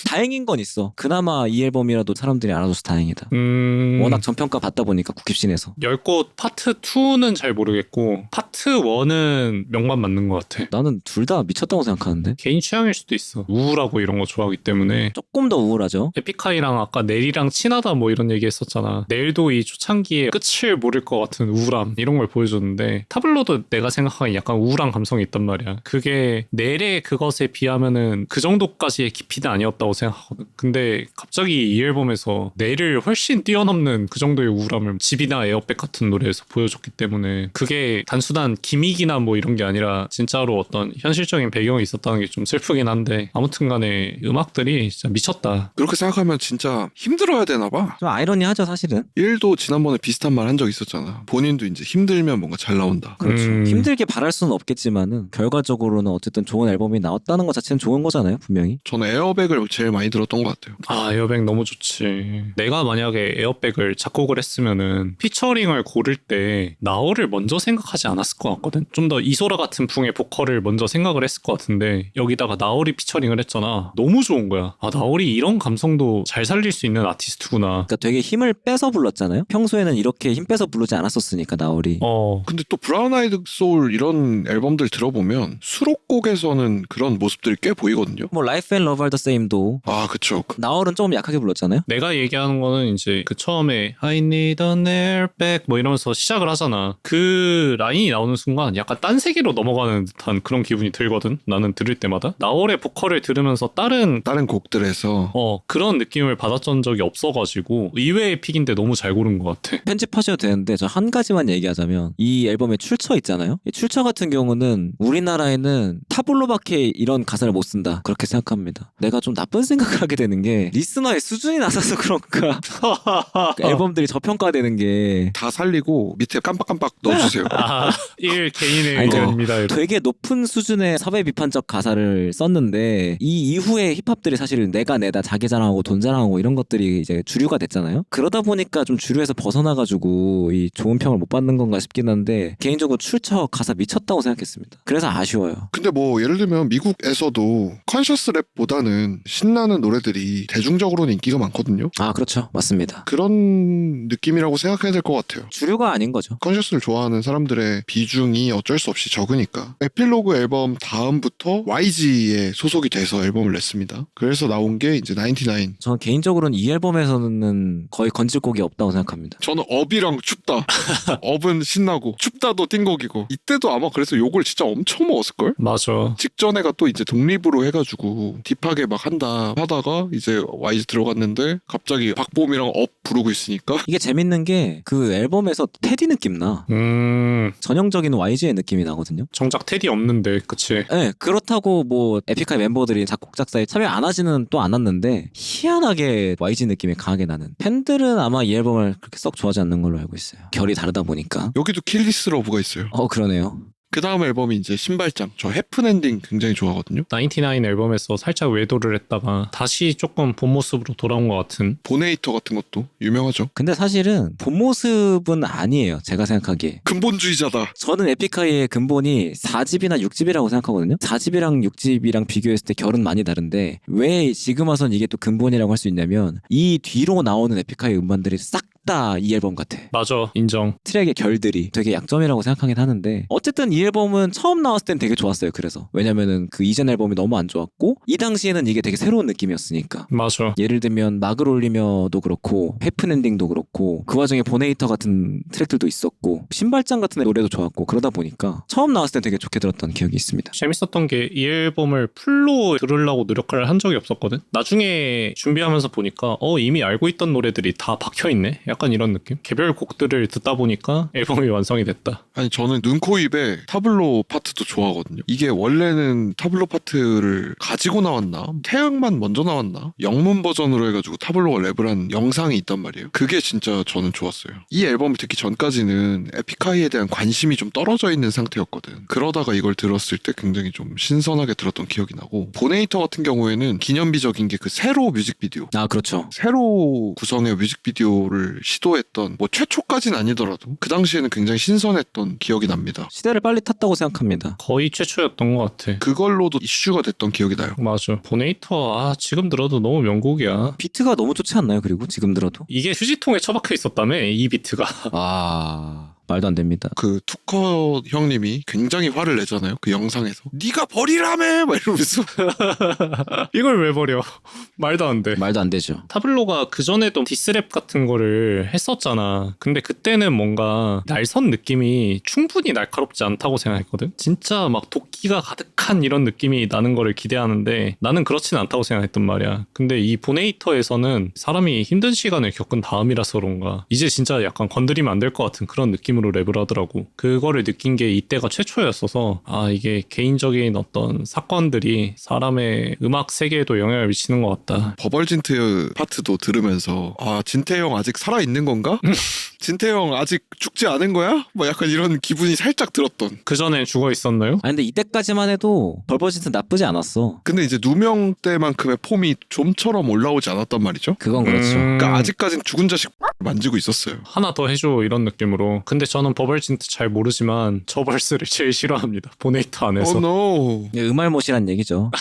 Speaker 2: 다행인 건 있어. 그나마 이 앨범이라도 사람들이 알아줘서 다행이다. 워낙 전평가 받다 보니까 국힙 씬에서.
Speaker 3: 10곳 파트 2는 잘 모르겠고 파트 1은 명반 맞는 것 같아.
Speaker 2: 나는 둘 다 미쳤다고 생각하는데
Speaker 3: 개인 취향일 수도 있어. 우울하고 이런 거 좋아하기 때문에.
Speaker 2: 조금 더 우울하죠.
Speaker 3: 에픽하이랑 아까 넬이랑 친하다 뭐 이런 얘기 했었잖아. 넬도 이 초창기에 끝을 모를 것 같은 우울함 이런 걸 보여줬는데 타블로도 내가 생각하기엔 약간 우울한 감성이 있단 말이야. 그게 넬의 그것에 비하면은 그 정도까지의 깊이는 아니었다고 생각하거든. 근데 갑자기 이 앨범에서 넬을 훨씬 뛰어넘는 그 정도의 우울함을 집이나 에어백 같은 노래에서 보여줬기 때문에 그게 단순한 기믹이나 뭐 이런 게 아니라 진짜로 어떤 현실적인 배경이 있었다는 게 좀 슬프긴 한데 아무튼 간에 음악들이 진짜 미쳤다.
Speaker 1: 그렇게 생각하면 진짜 힘들어야 되나 봐.
Speaker 2: 좀 아이러니하죠 사실은.
Speaker 1: 일도 지난번에 비슷한 말 한 적 있었잖아. 본인도 이제 힘들면 뭔가 잘 나온다.
Speaker 2: 그렇죠. 힘들게 바랄 수는 없겠지만은 결과적으로는 어쨌든 좋은 앨범이 나왔다는 것 자체는 좋은 거잖아요 분명히.
Speaker 1: 저는 에어백을 제일 많이 들었던 것 같아요.
Speaker 3: 에어백 너무 좋지. 내가 만약에 에어백을 작곡을 했으면은 피처링을 고를 때 나얼을 먼저 생각하지 않았을 것 같거든. 좀 더 이소라 같은 풍의 보컬을 먼저 생각을 했을 것 같은데 여기다가 나얼이 피처링을 했잖아. 너무 좋은 거야. 나얼이 이런 감성도 잘 살릴 수 있는 아티스트구나.
Speaker 2: 그러니까 되게 힘을 빼서 불렀잖아요. 평소에는 이렇게 힘 빼서 부르지 않았었으니까 나얼이.
Speaker 1: 근데 또 브라운 아이드 소울 이런 앨범들 들어보면 수록곡에서는 그런 모습들이 꽤 보이거든요.
Speaker 2: 뭐 Life and Love Are the Same도
Speaker 1: 그쵸.
Speaker 2: 나얼은 조금 약하게 불렀잖아요.
Speaker 3: 내가 얘기하는 거는 이제 그 처음에 I need an airbag 뭐 이러면서 시작을 하잖아. 그 라인이 나오는 순간 약간 딴 세계로 넘어가는 듯한 그런 기분이 들거든. 나는 들을 때마다. 나얼의 보컬을 들으면서 다른
Speaker 1: 곡들에서
Speaker 3: 그런 느낌을 받았던 적이 없어가지고 의외의 픽인데 너무 잘 고른 것 같아.
Speaker 2: 편집하셔도 되는데 저 한 가지만 얘기하자면 이 앨범의 출처 있잖아요. 이 출처 같은 경우는 우리나라에는 타블로밖에 이런 가사를 못 쓴다 그렇게 생각합니다. 내가 좀 나쁜 생각을 하게 되는 게 리스너의 수준이 낮아서 그런가 앨범들이 저평가되는 게
Speaker 1: 다 살리고 밑에 깜빡깜빡 넣어주세요.
Speaker 3: 1 개인의
Speaker 2: 아니,
Speaker 3: 의견입니다.
Speaker 2: 되게 높은 수준의 사회 비판적 가사를 썼는데 이 이후에 힙합들이 사실은 내가 내다 자기 자랑하고 돈 자랑하고 이런 것들이 이제 주류가 됐잖아요. 그러다 보니까 좀 주류에서 벗어나가지고 이 좋은 평을 못 받는 건가 싶긴 한데 개인적으로 출처 가사 미쳤다고 생각했습니다. 그래서 아쉬워요.
Speaker 1: 근데 뭐 예를 들면 미국에서도 컨셔스 랩보다는 신나는 노래들이 대중적으로는 인기가 많거든요.
Speaker 2: 그렇죠. 맞습니다.
Speaker 1: 그런 느낌이라고 생각해야 될 것 같아요.
Speaker 2: 주류가 아닌 거죠.
Speaker 1: 컨셔스를 좋아하는 사람들의 비중이 어쩔 수 없이 적으니까. 에필로그 앨범 다음부터 YG에 소속이 돼서 앨범을 냈습니다. 그래서 나온 게 이제 99.
Speaker 2: 저는 개인적으로는 이 앨범에서는 거의 건질 곡이 없다고 생각합니다.
Speaker 1: 저는 업이랑 춥다. 업은 신나고 춥다도 띵곡이고 이때도 아마 그래서 욕을 진짜 엄청 먹었을걸?
Speaker 3: 맞아.
Speaker 1: 직전에가 또 이제 독립으로 해가지고 딥하게 막 한다 하다가 이제 YG 들어갔는데 갑자기 박봄이랑 업 부르고 있으니까
Speaker 2: 이게 재밌는 게 그 앨범에서 테디 느낌 나. 전형적인 YG의 느낌이 나거든요.
Speaker 3: 정작 테디 없는데 그치.
Speaker 2: 네, 그렇다고 뭐 에픽하이 멤버들이 작곡 작사에 참여 안 하지는 또 않았는데 희한하게 YG 느낌이 강하게 나는. 팬들은 아마 이 앨범을 그렇게 썩 좋아하지 않는 걸로 알고 있어요. 결이 다르다 보니까.
Speaker 1: 여기도 킬리스 러브가 있어요.
Speaker 2: 그러네요.
Speaker 1: 그 다음 앨범이 이제 신발장. 저 해픈 엔딩 굉장히 좋아하거든요.
Speaker 3: 99 앨범에서 살짝 외도를 했다가 다시 조금 본 모습으로 돌아온 것 같은.
Speaker 1: 보네이터 같은 것도 유명하죠.
Speaker 2: 근데 사실은 본 모습은 아니에요. 제가 생각하기에.
Speaker 1: 근본주의자다.
Speaker 2: 저는 에픽하이의 근본이 4집이나 6집이라고 생각하거든요. 4집이랑 6집이랑 비교했을 때 결은 많이 다른데 왜 지금 와선 이게 또 근본이라고 할 수 있냐면 이 뒤로 나오는 에픽하이 음반들이 싹 없다 이 앨범 같아.
Speaker 3: 맞아, 인정.
Speaker 2: 트랙의 결들이 되게 약점이라고 생각하긴 하는데 어쨌든 이 앨범은 처음 나왔을 땐 되게 좋았어요. 그래서 왜냐면은 그 이전 앨범이 너무 안 좋았고 이 당시에는 이게 되게 새로운 느낌이었으니까.
Speaker 3: 맞아.
Speaker 2: 예를 들면 막을 올리며도 그렇고 해프엔딩도 그렇고 그 와중에 보네이터 같은 트랙들도 있었고 신발장 같은 노래도 좋았고 그러다 보니까 처음 나왔을 땐 되게 좋게 들었던 기억이 있습니다.
Speaker 3: 재밌었던 게 이 앨범을 풀로 들으려고 노력을 한 적이 없었거든. 나중에 준비하면서 보니까 이미 알고 있던 노래들이 다 박혀있네? 약간 이런 느낌? 개별 곡들을 듣다 보니까 앨범이 완성이 됐다.
Speaker 1: 아니 저는 눈, 코, 입에 타블로 파트도 좋아하거든요. 이게 원래는 타블로 파트를 가지고 나왔나? 태양만 먼저 나왔나? 영문 버전으로 해가지고 타블로가 랩을 한 영상이 있단 말이에요. 그게 진짜 저는 좋았어요. 이 앨범을 듣기 전까지는 에픽하이에 대한 관심이 좀 떨어져 있는 상태였거든. 그러다가 이걸 들었을 때 굉장히 좀 신선하게 들었던 기억이 나고 보네이터 같은 경우에는 기념비적인 게 그 세로 뮤직비디오.
Speaker 2: 아 그렇죠.
Speaker 1: 세로 구성의 뮤직비디오를 시도했던 뭐 최초까지는 아니더라도 그 당시에는 굉장히 신선했던 기억이 납니다.
Speaker 2: 시대를 빨리 탔다고 생각합니다.
Speaker 3: 거의 최초였던 것 같아.
Speaker 1: 그걸로도 이슈가 됐던 기억이 나요.
Speaker 3: 맞아. 보네이터 지금 들어도 너무 명곡이야.
Speaker 2: 비트가 너무 좋지 않나요? 그리고 지금 들어도
Speaker 3: 이게 휴지통에 처박혀 있었다며, 이 비트가.
Speaker 2: 아 말도 안 됩니다.
Speaker 1: 그 투커 형님이 굉장히 화를 내잖아요. 그 영상에서 네가 버리라며 막 이러면서
Speaker 3: 이걸 왜 버려? 말도 안 돼.
Speaker 2: 말도 안 되죠.
Speaker 3: 타블로가 그전에도 디스랩 같은 거를 했었잖아. 근데 그때는 뭔가 날선 느낌이 충분히 날카롭지 않다고 생각했거든. 진짜 막 도끼가 가득한 이런 느낌이 나는 거를 기대하는데 나는 그렇진 않다고 생각했단 말이야. 근데 이 보네이터에서는 사람이 힘든 시간을 겪은 다음이라서 그런가 이제 진짜 약간 건드리면 안 될 것 같은 그런 느낌으로 랩을 하더라고. 그거를 느낀 게 이때가 최초였어서 이게 개인적인 어떤 사건들이 사람의 음악 세계에도 영향을 미치는 것 같다.
Speaker 1: 버벌진트 파트도 들으면서 진태형 아직 살아있는 건가? 진태형 아직 죽지 않은 거야? 뭐 약간 이런 기분이 살짝 들었던.
Speaker 3: 그전에 죽어 있었나요?
Speaker 2: 아니 근데 이때까지만 해도 벌버진트 나쁘지 않았어.
Speaker 1: 근데 이제 누명 때만큼의 폼이 좀처럼 올라오지 않았단 말이죠.
Speaker 2: 그건 그렇죠.
Speaker 1: 그러니까 아직까진 죽은 자식 만지고 있었어요.
Speaker 3: 하나 더 해줘 이런 느낌으로. 근데 저는 버벌진트 잘 모르지만 저 벌스를 제일 싫어합니다. 보네이터 안에서.
Speaker 1: no.
Speaker 2: 음알못이란 얘기죠.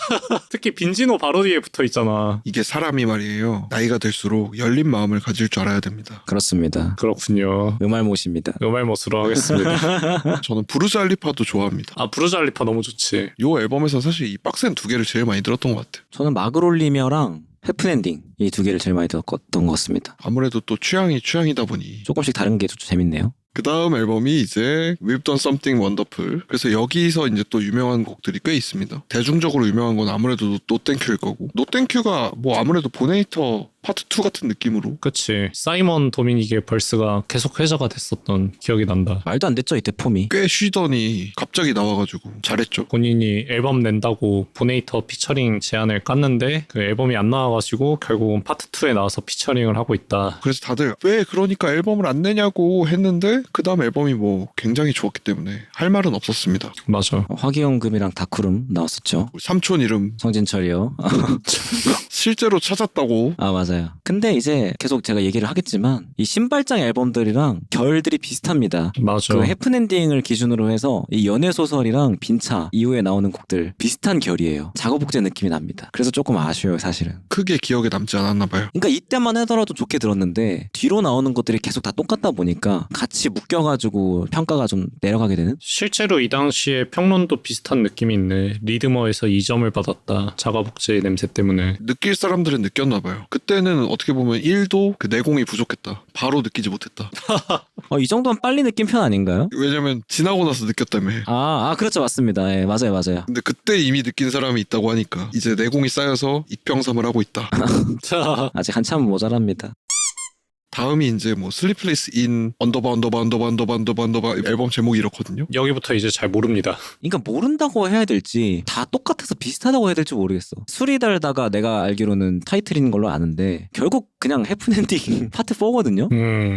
Speaker 3: 특히 빈지노 바로 뒤에 붙어 있잖아.
Speaker 1: 이게 사람이 말이에요. 나이가 들수록 열린 마음을 가질 줄 알아야 됩니다.
Speaker 2: 그렇습니다.
Speaker 3: 그렇군요.
Speaker 2: 음알못입니다.
Speaker 3: 음알못으로 하겠습니다.
Speaker 1: 저는 부르즈 알리파도 좋아합니다.
Speaker 3: 부르즈 알리파 너무 좋지.
Speaker 1: 요 앨범에서 사실 이 빡센 두 개를 제일 많이 들었던 것 같아요.
Speaker 2: 저는 마그롤리며랑 해프엔딩 이 두 개를 제일 많이 들었던 것 같습니다.
Speaker 1: 아무래도 또 취향이 취향이다 보니.
Speaker 2: 조금씩 다른 게 좀 재밌네요.
Speaker 1: 그 다음 앨범이 이제 We've Done Something Wonderful. 그래서 여기서 이제 또 유명한 곡들이 꽤 있습니다. 대중적으로 유명한 건 아무래도 노땡큐일 거고. 노땡큐가 뭐 아무래도 보네이터 파트 2 같은 느낌으로.
Speaker 3: 그치. 사이먼 도미닉의 벌스가 계속 회자가 됐었던 기억이 난다.
Speaker 2: 말도 안 됐죠 이때 폼이.
Speaker 1: 꽤 쉬더니 갑자기 나와가지고 잘했죠.
Speaker 3: 본인이 앨범 낸다고 보네이터 피처링 제안을 깠는데 그 앨범이 안 나와가지고 결국은 파트 2에 나와서 피처링을 하고 있다.
Speaker 1: 그래서 다들 왜 그러니까 앨범을 안 내냐고 했는데 그 다음 앨범이 뭐 굉장히 좋았기 때문에 할 말은 없었습니다.
Speaker 3: 맞아.
Speaker 2: 화기영금이랑 다쿠름 나왔었죠.
Speaker 1: 삼촌 이름
Speaker 2: 성진철이요.
Speaker 1: 실제로 찾았다고.
Speaker 2: 맞아요. 근데 이제 계속 제가 얘기를 하겠지만 이 신발장 앨범들이랑 결들이 비슷합니다.
Speaker 3: 맞아.
Speaker 2: 그 해프엔딩을 기준으로 해서 이 연애소설이랑 빈차 이후에 나오는 곡들 비슷한 결이에요. 작업복제 느낌이 납니다. 그래서 조금 아쉬워요 사실은.
Speaker 1: 크게 기억에 남지 않았나 봐요.
Speaker 2: 그러니까 이때만 하더라도 좋게 들었는데 뒤로 나오는 것들이 계속 다 똑같다 보니까 같이 묶여가지고 평가가 좀 내려가게 되는?
Speaker 3: 실제로 이 당시에 평론도 비슷한 느낌이 있네. 리드머에서 2점을 받았다. 작업복제의 냄새 때문에.
Speaker 1: 느낄 사람들은 느꼈나 봐요. 그때는 어떻게 보면 1도 그 내공이 부족했다. 바로 느끼지 못했다.
Speaker 2: 이 정도면 빨리 느낀 편 아닌가요?
Speaker 1: 왜냐면 지나고 나서 느꼈다며.
Speaker 2: 그렇죠. 맞습니다. 예, 맞아요.
Speaker 1: 근데 그때 이미 느낀 사람이 있다고 하니까 이제 내공이 쌓여서 이평삼을 하고 있다.
Speaker 3: 자,
Speaker 2: 아직 한참 모자랍니다.
Speaker 1: 다음이 이제 뭐 슬리플레이스 인 언더바 앨범 제목이 이렇거든요.
Speaker 3: 여기부터 이제 잘 모릅니다.
Speaker 2: 그러니까 모른다고 해야 될지 다 똑같아서 비슷하다고 해야 될지 모르겠어. 술이 달다가 내가 알기로는 타이틀인 걸로 아는데 결국 그냥 해프엔딩 파트 4거든요.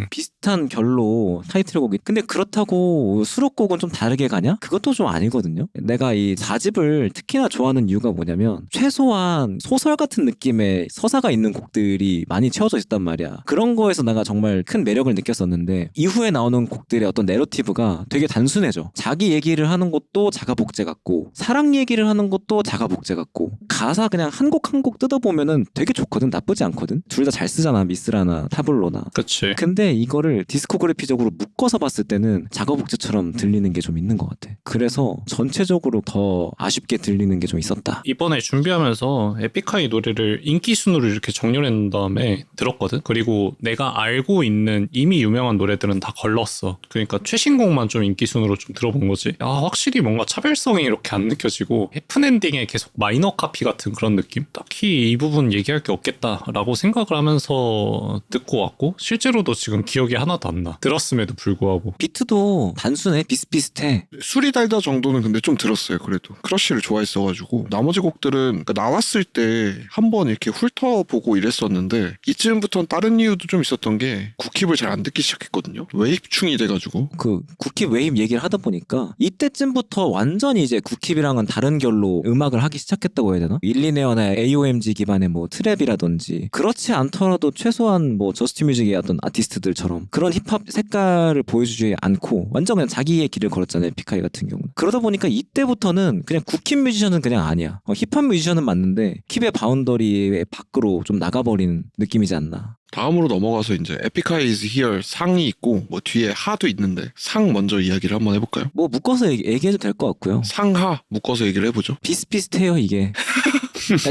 Speaker 2: 비슷한 결로 타이틀곡이. 근데 그렇다고 수록곡은 좀 다르게 가냐? 그것도 좀 아니거든요. 내가 이 4집을 특히나 좋아하는 이유가 뭐냐면 최소한 소설 같은 느낌의 서사가 있는 곡들이 많이 채워져 있단 말이야. 그런 거에서 내가 정말 큰 매력을 느꼈었는데 이후에 나오는 곡들의 어떤 내러티브가 되게 단순해져. 자기 얘기를 하는 것도 자가복제 같고 사랑 얘기를 하는 것도 자가복제 같고 가사 그냥 한 곡 한 곡 뜯어보면은 되게 좋거든. 나쁘지 않거든. 둘 다 잘 쓰잖아. 미스라나 타블로나.
Speaker 3: 그치.
Speaker 2: 근데 이거를 디스코그래피적으로 묶어서 봤을 때는 작업복제처럼 들리는 게 좀 있는 것 같아. 그래서 전체적으로 더 아쉽게 들리는 게 좀 있었다.
Speaker 3: 이번에 준비하면서 에픽하이 노래를 인기 순으로 이렇게 정렬해 놓은 다음에 들었거든. 그리고 내가 알고 있는 이미 유명한 노래들은 다 걸렀어. 그러니까 최신곡만 좀 인기 순으로 좀 들어본 거지. 아, 확실히 뭔가 차별성이 이렇게 안 느껴지고 해프엔딩에 계속 마이너 카피 같은 그런 느낌? 딱히 이 부분 얘기할 게 없겠다라고 생각을 하면서 듣고 왔고 실제로도 지금 기억이 하나도 안 나. 들었음에도 불구하고.
Speaker 2: 비트도 단순해. 비슷비슷해.
Speaker 1: 술이 달다 정도는 근데 좀 들었어요. 그래도 크러쉬를 좋아했어가지고 나머지 곡들은 그러니까 나왔을 때 한번 이렇게 훑어보고 이랬었는데 이쯤부터는 다른 이유도 좀 있었던 게 국힙을 잘 안 듣기 시작했거든요. 웨이브충이 돼가지고
Speaker 2: 그 국힙 웨이브 얘기를 하다 보니까 이때쯤부터 완전히 이제 국힙이랑은 다른 결로 음악을 하기 시작했다고 해야 되나? 일리네어나 AOMG 기반의 뭐 트랩이라든지 그렇지 않더라도 최소한 뭐 저스트 뮤직의 어떤 아티스트들처럼 그런 힙합 색깔을 보여주지 않고 완전 그냥 자기의 길을 걸었잖아요. 에픽하이 같은 경우는. 그러다 보니까 이때부터는 그냥 국힙 뮤지션은 그냥 아니야. 힙합 뮤지션은 맞는데 힙의 바운더리 밖으로 좀 나가버리는 느낌이지 않나.
Speaker 1: 다음으로 넘어가서 이제 에픽하이 is here 상이 있고 뭐 뒤에 하도 있는데 상 먼저 이야기를 한번 해볼까요?
Speaker 2: 뭐 묶어서 얘기해도 될 것 같고요.
Speaker 1: 상하 묶어서 얘기를 해보죠.
Speaker 2: 비슷비슷해요 이게.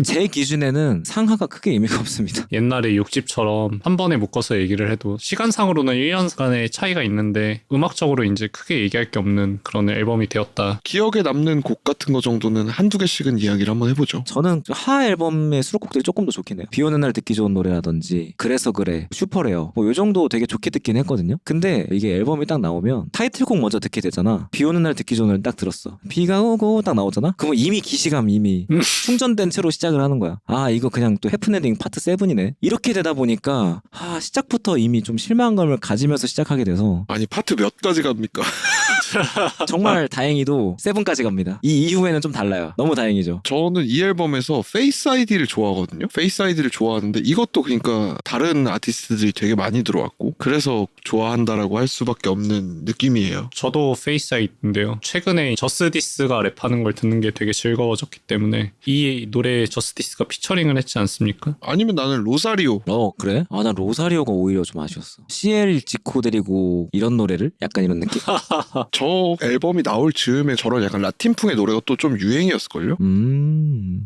Speaker 2: 제 기준에는 상하가 크게 의미가 없습니다.
Speaker 3: 옛날에 6집처럼 한 번에 묶어서 얘기를 해도 시간상으로는 1년간의 차이가 있는데 음악적으로 이제 크게 얘기할 게 없는 그런 앨범이 되었다.
Speaker 1: 기억에 남는 곡 같은 거 정도는 한두 개씩은 이야기를 한번 해보죠.
Speaker 2: 저는 하 앨범의 수록곡들이 조금 더 좋긴 해요. 비 오는 날 듣기 좋은 노래라든지 그래서 그래, 슈퍼레어 뭐 요 정도 되게 좋게 듣긴 했거든요. 근데 이게 앨범이 딱 나오면 타이틀곡 먼저 듣게 되잖아. 비 오는 날 듣기 좋은 노래 딱 들었어. 비가 오고 딱 나오잖아. 그러면 이미 기시감 이미 충전된 채로 시작을 하는 거야. 아 이거 그냥 또 해프엔딩 파트 7이네. 이렇게 되다 보니까 시작부터 이미 좀 실망감을 가지면서 시작하게 돼서
Speaker 1: 아니 파트 몇 가지 갑니까?
Speaker 2: 정말 다행히도 7까지 갑니다. 이 이후에는 좀 달라요. 너무 다행이죠.
Speaker 1: 저는 이 앨범에서 페이스 아이디를 좋아하거든요. 페이스 아이디를 좋아하는데 이것도 그러니까 다른 아티스트들이 되게 많이 들어왔고 그래서 좋아한다라고 할 수밖에 없는 느낌이에요.
Speaker 3: 저도 페이스아이인데요. 최근에 저스디스가 랩하는 걸 듣는 게 되게 즐거워졌기 때문에 이 노래에 저스디스가 피처링을 했지 않습니까?
Speaker 1: 아니면 나는 로사리오.
Speaker 2: 그래? 난 로사리오가 오히려 좀 아쉬웠어. CL 지코 데리고 이런 노래를? 약간 이런 느낌?
Speaker 1: 저 앨범이 나올 즈음에 저런 약간 라틴풍의 노래가 또 좀 유행이었을걸요?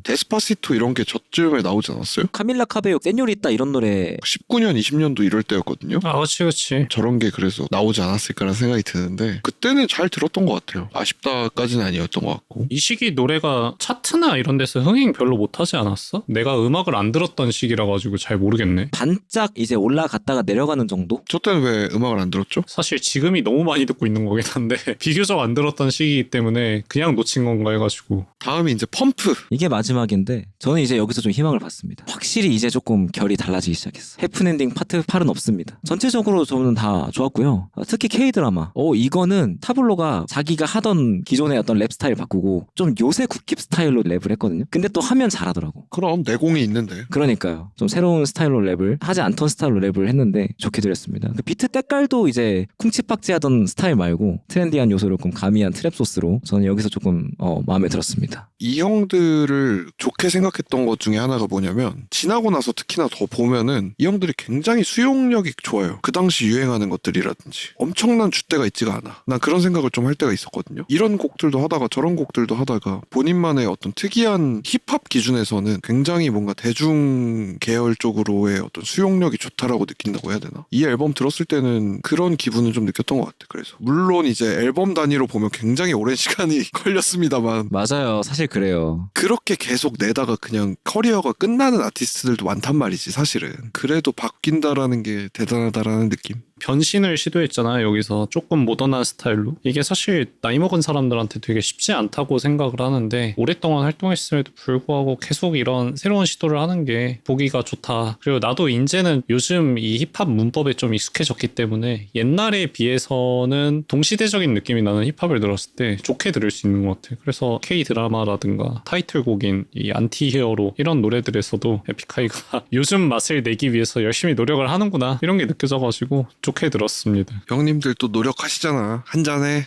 Speaker 1: 데스파시토 이런 게 저쯤에 나오지 않았어요?
Speaker 2: 카밀라 카베요, 세뇨리따 이런 노래
Speaker 1: 19년, 20년도 이럴 때였거든요.
Speaker 3: 아, 그치.
Speaker 1: 저런 게 그래서 나오지 않았을까라는 생각이 드는데 그때는 잘 들었던 것 같아요. 아쉽다까지는 아니었던 것 같고.
Speaker 3: 이 시기 노래가 차트나 이런 데서 흥행 별로 못하지 않았어? 내가 음악을 안 들었던 시기라 가지고 잘 모르겠네.
Speaker 2: 반짝 이제 올라갔다가 내려가는 정도?
Speaker 1: 저 때는 왜 음악을 안 들었죠?
Speaker 3: 사실 지금이 너무 많이 듣고 있는 거긴 한데 비교적 안 들었던 시기이기 때문에 그냥 놓친 건가 해가지고.
Speaker 1: 다음이 이제 펌프.
Speaker 2: 이게 마지막인데 저는 이제 여기서 좀 희망을 봤습니다. 확실히 이제 조금 결이 달라지기 시작했어. 해프엔딩 파트 8은 없습니다. 전체적으로 저는 다 좋았고요. 특히 K-드라마. 이거는 타블로가 자기가 하던 기존의 어떤 랩 스타일 바꾸고 좀 요새 국힙 스타일로 랩을 했거든요. 근데 또 하면 잘하더라고.
Speaker 1: 그럼 내공이 있는데.
Speaker 2: 그러니까요. 좀 새로운 스타일로 랩을 하지 않던 스타일로 랩을 했는데 좋게 들렸습니다. 그 비트 때깔도 이제 쿵치박지 하던 스타일 말고 트렌디한 요소를 좀 가미한 트랩 소스로 저는 여기서 조금 마음에 들었습니다.
Speaker 1: 이 형들을 좋게 생각했던 것 중에 하나가 뭐냐면 지나고 나서 특히나 더 보면은 이 형들이 굉장히 수용력이 좋아요. 그 당시 유행하는 것들이라든지 엄청난 줏대가 있지가 않아. 난 그런 생각을 좀 할 때가 있었거든요. 이런 곡들도 하다가 저런 곡들도 하다가 본인만의 어떤 특이한 힙합 기준에서는 굉장히 뭔가 대중 계열 쪽으로의 어떤 수용력이 좋다라고 느낀다고 해야 되나? 이 앨범 들었을 때는 그런 기분을 좀 느꼈던 것 같아. 그래서 물론 이제 앨범 단위로 보면 굉장히 오랜 시간이 걸렸습니다만
Speaker 2: 맞아요. 사실 그래요.
Speaker 1: 그렇게 계속 내다가 그냥 커리어가 끝나는 아티스트들도 많단 말이지 사실은. 그래도 바뀐다라는 게 대단하다라는 느낌.
Speaker 3: 변신을 시도했잖아요. 여기서 조금 모던한 스타일로. 이게 사실 나이 먹은 사람들한테 되게 쉽지 않다고 생각을 하는데 오랫동안 활동했음에도 불구하고 계속 이런 새로운 시도를 하는 게 보기가 좋다. 그리고 나도 이제는 요즘 이 힙합 문법에 좀 익숙해졌기 때문에 옛날에 비해서는 동시대적인 느낌이 나는 힙합을 들었을 때 좋게 들을 수 있는 것 같아. 그래서 K-드라마라든가 타이틀곡인 이 안티히어로 이런 노래들에서도 에픽하이가 요즘 맛을 내기 위해서 열심히 노력을 하는구나 이런 게 느껴져가지고 좋게 들었습니다.
Speaker 1: 형님들 또 노력하시잖아. 한 잔해.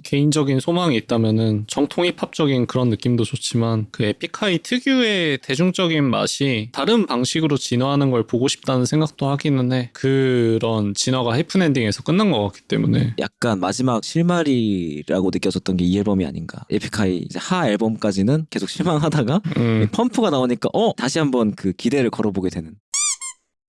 Speaker 3: 개인적인 소망이 있다면은 정통 힙합적인 그런 느낌도 좋지만 그 에픽하이 특유의 대중적인 맛이 다른 방식으로 진화하는 걸 보고 싶다는 생각도 하기는 해. 그런 진화가 해프엔딩에서 끝난 것 같기 때문에.
Speaker 2: 약간 마지막 실마리라고 느껴졌던 게 이 앨범이 아닌가. 에픽하이 이제 하 앨범까지는 계속 실망하다가 펌프가 나오니까 다시 한번 그 기대를 걸어보게 되는.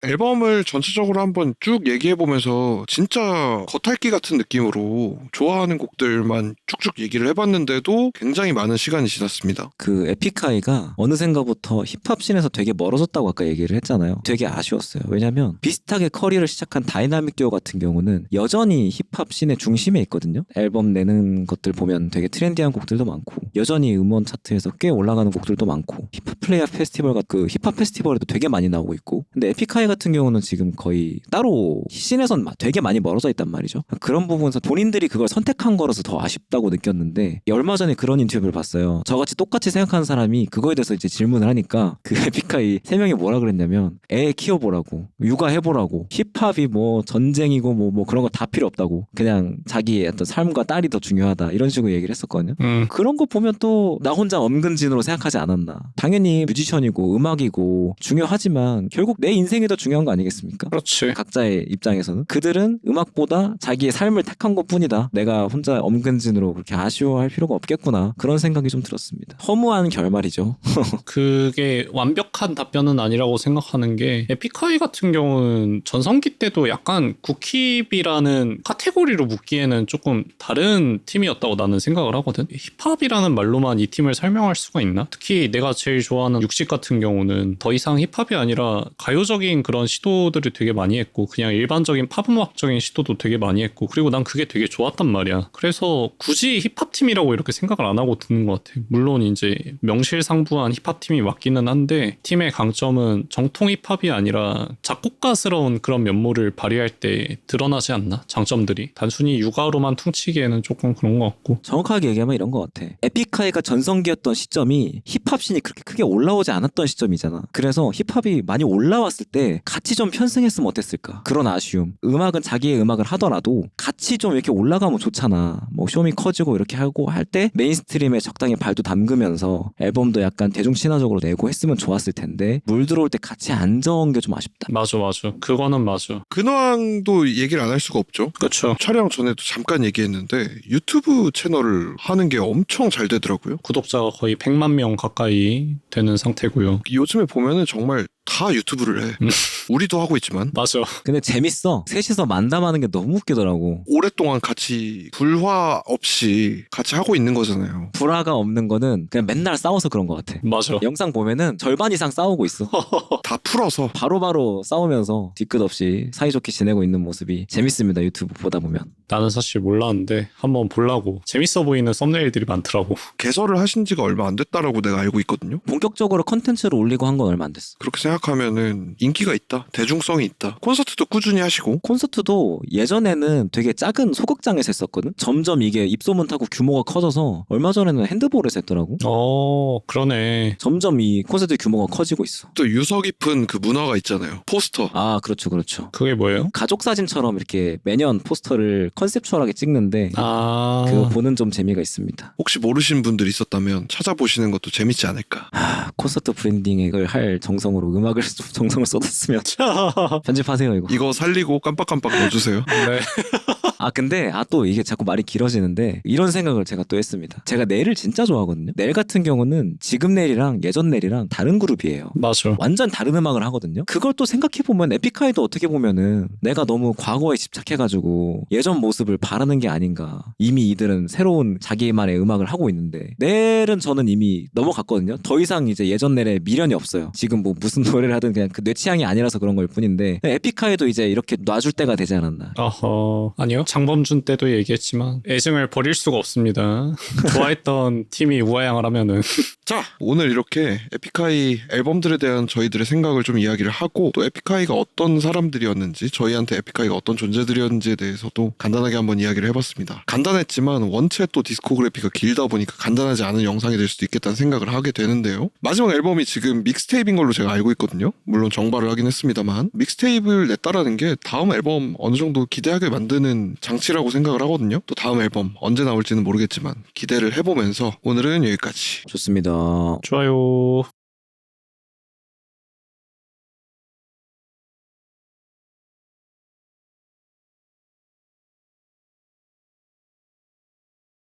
Speaker 1: 앨범을 전체적으로 한번 쭉 얘기해보면서 진짜 겉핥기 같은 느낌으로 좋아하는 곡들만 쭉쭉 얘기를 해봤는데도 굉장히 많은 시간이 지났습니다.
Speaker 2: 그 에픽하이가 어느샌가부터 힙합씬에서 되게 멀어졌다고 아까 얘기를 했잖아요. 되게 아쉬웠어요. 왜냐면 비슷하게 커리어를 시작한 다이나믹 듀오 같은 경우는 여전히 힙합씬의 중심에 있거든요. 앨범 내는 것들 보면 되게 트렌디한 곡들도 많고 여전히 음원 차트에서 꽤 올라가는 곡들도 많고 힙합 플레이어 페스티벌 그 힙합 페스티벌에도 되게 많이 나오고 있고 근데 에픽하이 같은 경우는 지금 거의 따로 씬에선 되게 많이 멀어져 있단 말이죠. 그런 부분에서 본인들이 그걸 선택한 거라서 더 아쉽다고 느꼈는데 얼마 전에 그런 인터뷰를 봤어요. 저같이 똑같이 생각하는 사람이 그거에 대해서 이제 질문을 하니까 그 에픽하이 3명이 뭐라 그랬냐면 애 키워보라고 육아해보라고 힙합이 뭐 전쟁이고 뭐 그런 거 다 필요 없다고 그냥 자기의 어떤 삶과 딸이 더 중요하다 이런 식으로 얘기를 했었거든요. 그런 거 보면 또 나 혼자 엄근진으로 생각하지 않았나. 당연히 뮤지션이고 음악이고 중요하지만 결국 내 인생이 더 중요한 거 아니겠습니까?
Speaker 3: 그렇지.
Speaker 2: 각자의 입장에서는 그들은 음악보다 자기의 삶을 택한 것뿐이다. 내가 혼자 엄근진으로 그렇게 아쉬워할 필요가 없겠구나. 그런 생각이 좀 들었습니다. 허무한 결말이죠.
Speaker 3: 그게 완벽한 답변은 아니라고 생각하는 게 에픽하이 같은 경우는 전성기 때도 약간 국힙이라는 카테고리로 묶기에는 조금 다른 팀이었다고 나는 생각을 하거든. 힙합이라는 말로만 이 팀을 설명할 수가 있나? 특히 내가 제일 좋아하는 60 같은 경우는 더 이상 힙합이 아니라 가요적인 그런 시도들을 되게 많이 했고 그냥 일반적인 팝음악적인 시도도 되게 많이 했고 그리고 난 그게 되게 좋았단 말이야. 그래서 굳이 힙합팀이라고 이렇게 생각을 안 하고 듣는 것 같아. 물론 이제 명실상부한 힙합팀이 맞기는 한데 팀의 강점은 정통 힙합이 아니라 작곡가스러운 그런 면모를 발휘할 때 드러나지 않나? 장점들이. 단순히 육아로만 퉁치기에는 조금 그런 것 같고.
Speaker 2: 정확하게 얘기하면 이런 것 같아. 에픽하이가 전성기였던 시점이 힙합씬이 그렇게 크게 올라오지 않았던 시점이잖아. 그래서 힙합이 많이 올라왔을 때 같이 좀 편승했으면 어땠을까? 그런 아쉬움. 음악은 자기의 음악을 하더라도 같이 좀 이렇게 올라가면 좋잖아. 뭐 쇼미 커지고 이렇게 하고 할 때 메인스트림에 적당히 발도 담그면서 앨범도 약간 대중 친화적으로 내고 했으면 좋았을 텐데 물 들어올 때 같이 안 저은 게 좀 아쉽다.
Speaker 3: 맞아. 그거는 맞아.
Speaker 1: 근황도 얘기를 안 할 수가 없죠.
Speaker 3: 그렇죠.
Speaker 1: 촬영 전에도 잠깐 얘기했는데 유튜브 채널을 하는 게 엄청 잘 되더라고요.
Speaker 3: 구독자가 거의 100만 명 가까이 되는 상태고요.
Speaker 1: 요즘에 보면은 정말 다 유튜브를 해. 우리도 하고 있지만
Speaker 3: 맞아.
Speaker 2: 근데 재밌어. 셋이서 만담하는 게 너무 웃기더라고.
Speaker 1: 오랫동안 같이 불화 없이 같이 하고 있는 거잖아요.
Speaker 2: 불화가 없는 거는 그냥 맨날 싸워서 그런 것 같아.
Speaker 3: 맞아.
Speaker 2: 영상 보면은 절반 이상 싸우고 있어.
Speaker 1: 다 풀어서
Speaker 2: 바로바로 싸우면서 뒤끝 없이 사이좋게 지내고 있는 모습이 재밌습니다. 유튜브 보다 보면.
Speaker 3: 나는 사실 몰랐는데 한번 보려고 재밌어 보이는 썸네일들이 많더라고.
Speaker 1: 개설을 하신 지가 얼마 안 됐다라고 내가 알고 있거든요.
Speaker 2: 본격적으로 컨텐츠를 올리고 한 건 얼마 안 됐어.
Speaker 1: 그렇게 생각하면은 인기가 있다. 대중성이 있다. 콘서트도 꾸준히 하시고
Speaker 2: 콘서트도 예전에는 되게 작은 소극장에서 했었거든. 점점 이게 입소문 타고 규모가 커져서 얼마 전에는 핸드볼에서 했더라고.
Speaker 3: 그러네.
Speaker 2: 점점 이 콘서트 규모가 커지고 있어.
Speaker 1: 또 유서 깊은 그 문화가 있잖아요. 포스터.
Speaker 2: 아, 그렇죠.
Speaker 3: 그게 뭐예요?
Speaker 2: 가족 사진처럼 이렇게 매년 포스터를 컨셉추얼하게 찍는데 그거 보는 좀 재미가 있습니다.
Speaker 1: 혹시 모르시는 분들 있었다면 찾아보시는 것도 재밌지 않을까.
Speaker 2: 콘서트 브랜딩을 할 정성으로 음악을 좀 정성을 쏟았으면 편집하세요 이거.
Speaker 1: 이거 살리고 깜빡깜빡 넣어주세요.
Speaker 3: 네.
Speaker 2: 근데 또 이게 자꾸 말이 길어지는데 이런 생각을 제가 또 했습니다. 제가 넬을 진짜 좋아하거든요. 넬 같은 경우는 지금 넬이랑 예전 넬이랑 다른 그룹이에요.
Speaker 3: 맞아.
Speaker 2: 완전 다른 음악을 하거든요. 그걸 또 생각해보면 에픽하이도 어떻게 보면은 내가 너무 과거에 집착해가지고 예전 모습을 바라는 게 아닌가. 이미 이들은 새로운 자기만의 음악을 하고 있는데 넬은 저는 이미 넘어갔거든요. 더 이상 이제 예전 넬에 미련이 없어요. 지금 뭐 무슨 노래를 하든 그냥 그 내 취향이 아니라서 그런 걸 뿐인데 에픽하이도 이제 이렇게 놔줄 때가 되지 않았나.
Speaker 3: 어허. 아니요. 장범준 때도 얘기했지만 애증을 버릴 수가 없습니다. 좋아했던 팀이 우아양을 하면은
Speaker 1: 자, 오늘 이렇게 에픽하이 앨범들에 대한 저희들의 생각을 좀 이야기를 하고 또 에픽하이가 어떤 사람들이었는지 저희한테 에픽하이가 어떤 존재들이었는지에 대해서도 간단하게 한번 이야기를 해봤습니다. 간단했지만 원체 또 디스코그래피가 길다 보니까 간단하지 않은 영상이 될 수도 있겠다는 생각을 하게 되는데요. 마지막 앨범이 지금 믹스테이프인 걸로 제가 알고 있거든요. 물론 정발을 하긴 했습니다만 믹스테이프를 냈다라는 게 다음 앨범 어느 정도 기대하게 만드는 장치라고 생각을 하거든요. 또 다음 앨범 언제 나올지는 모르겠지만 기대를 해보면서 오늘은 여기까지.
Speaker 2: 좋습니다.
Speaker 3: 좋아요.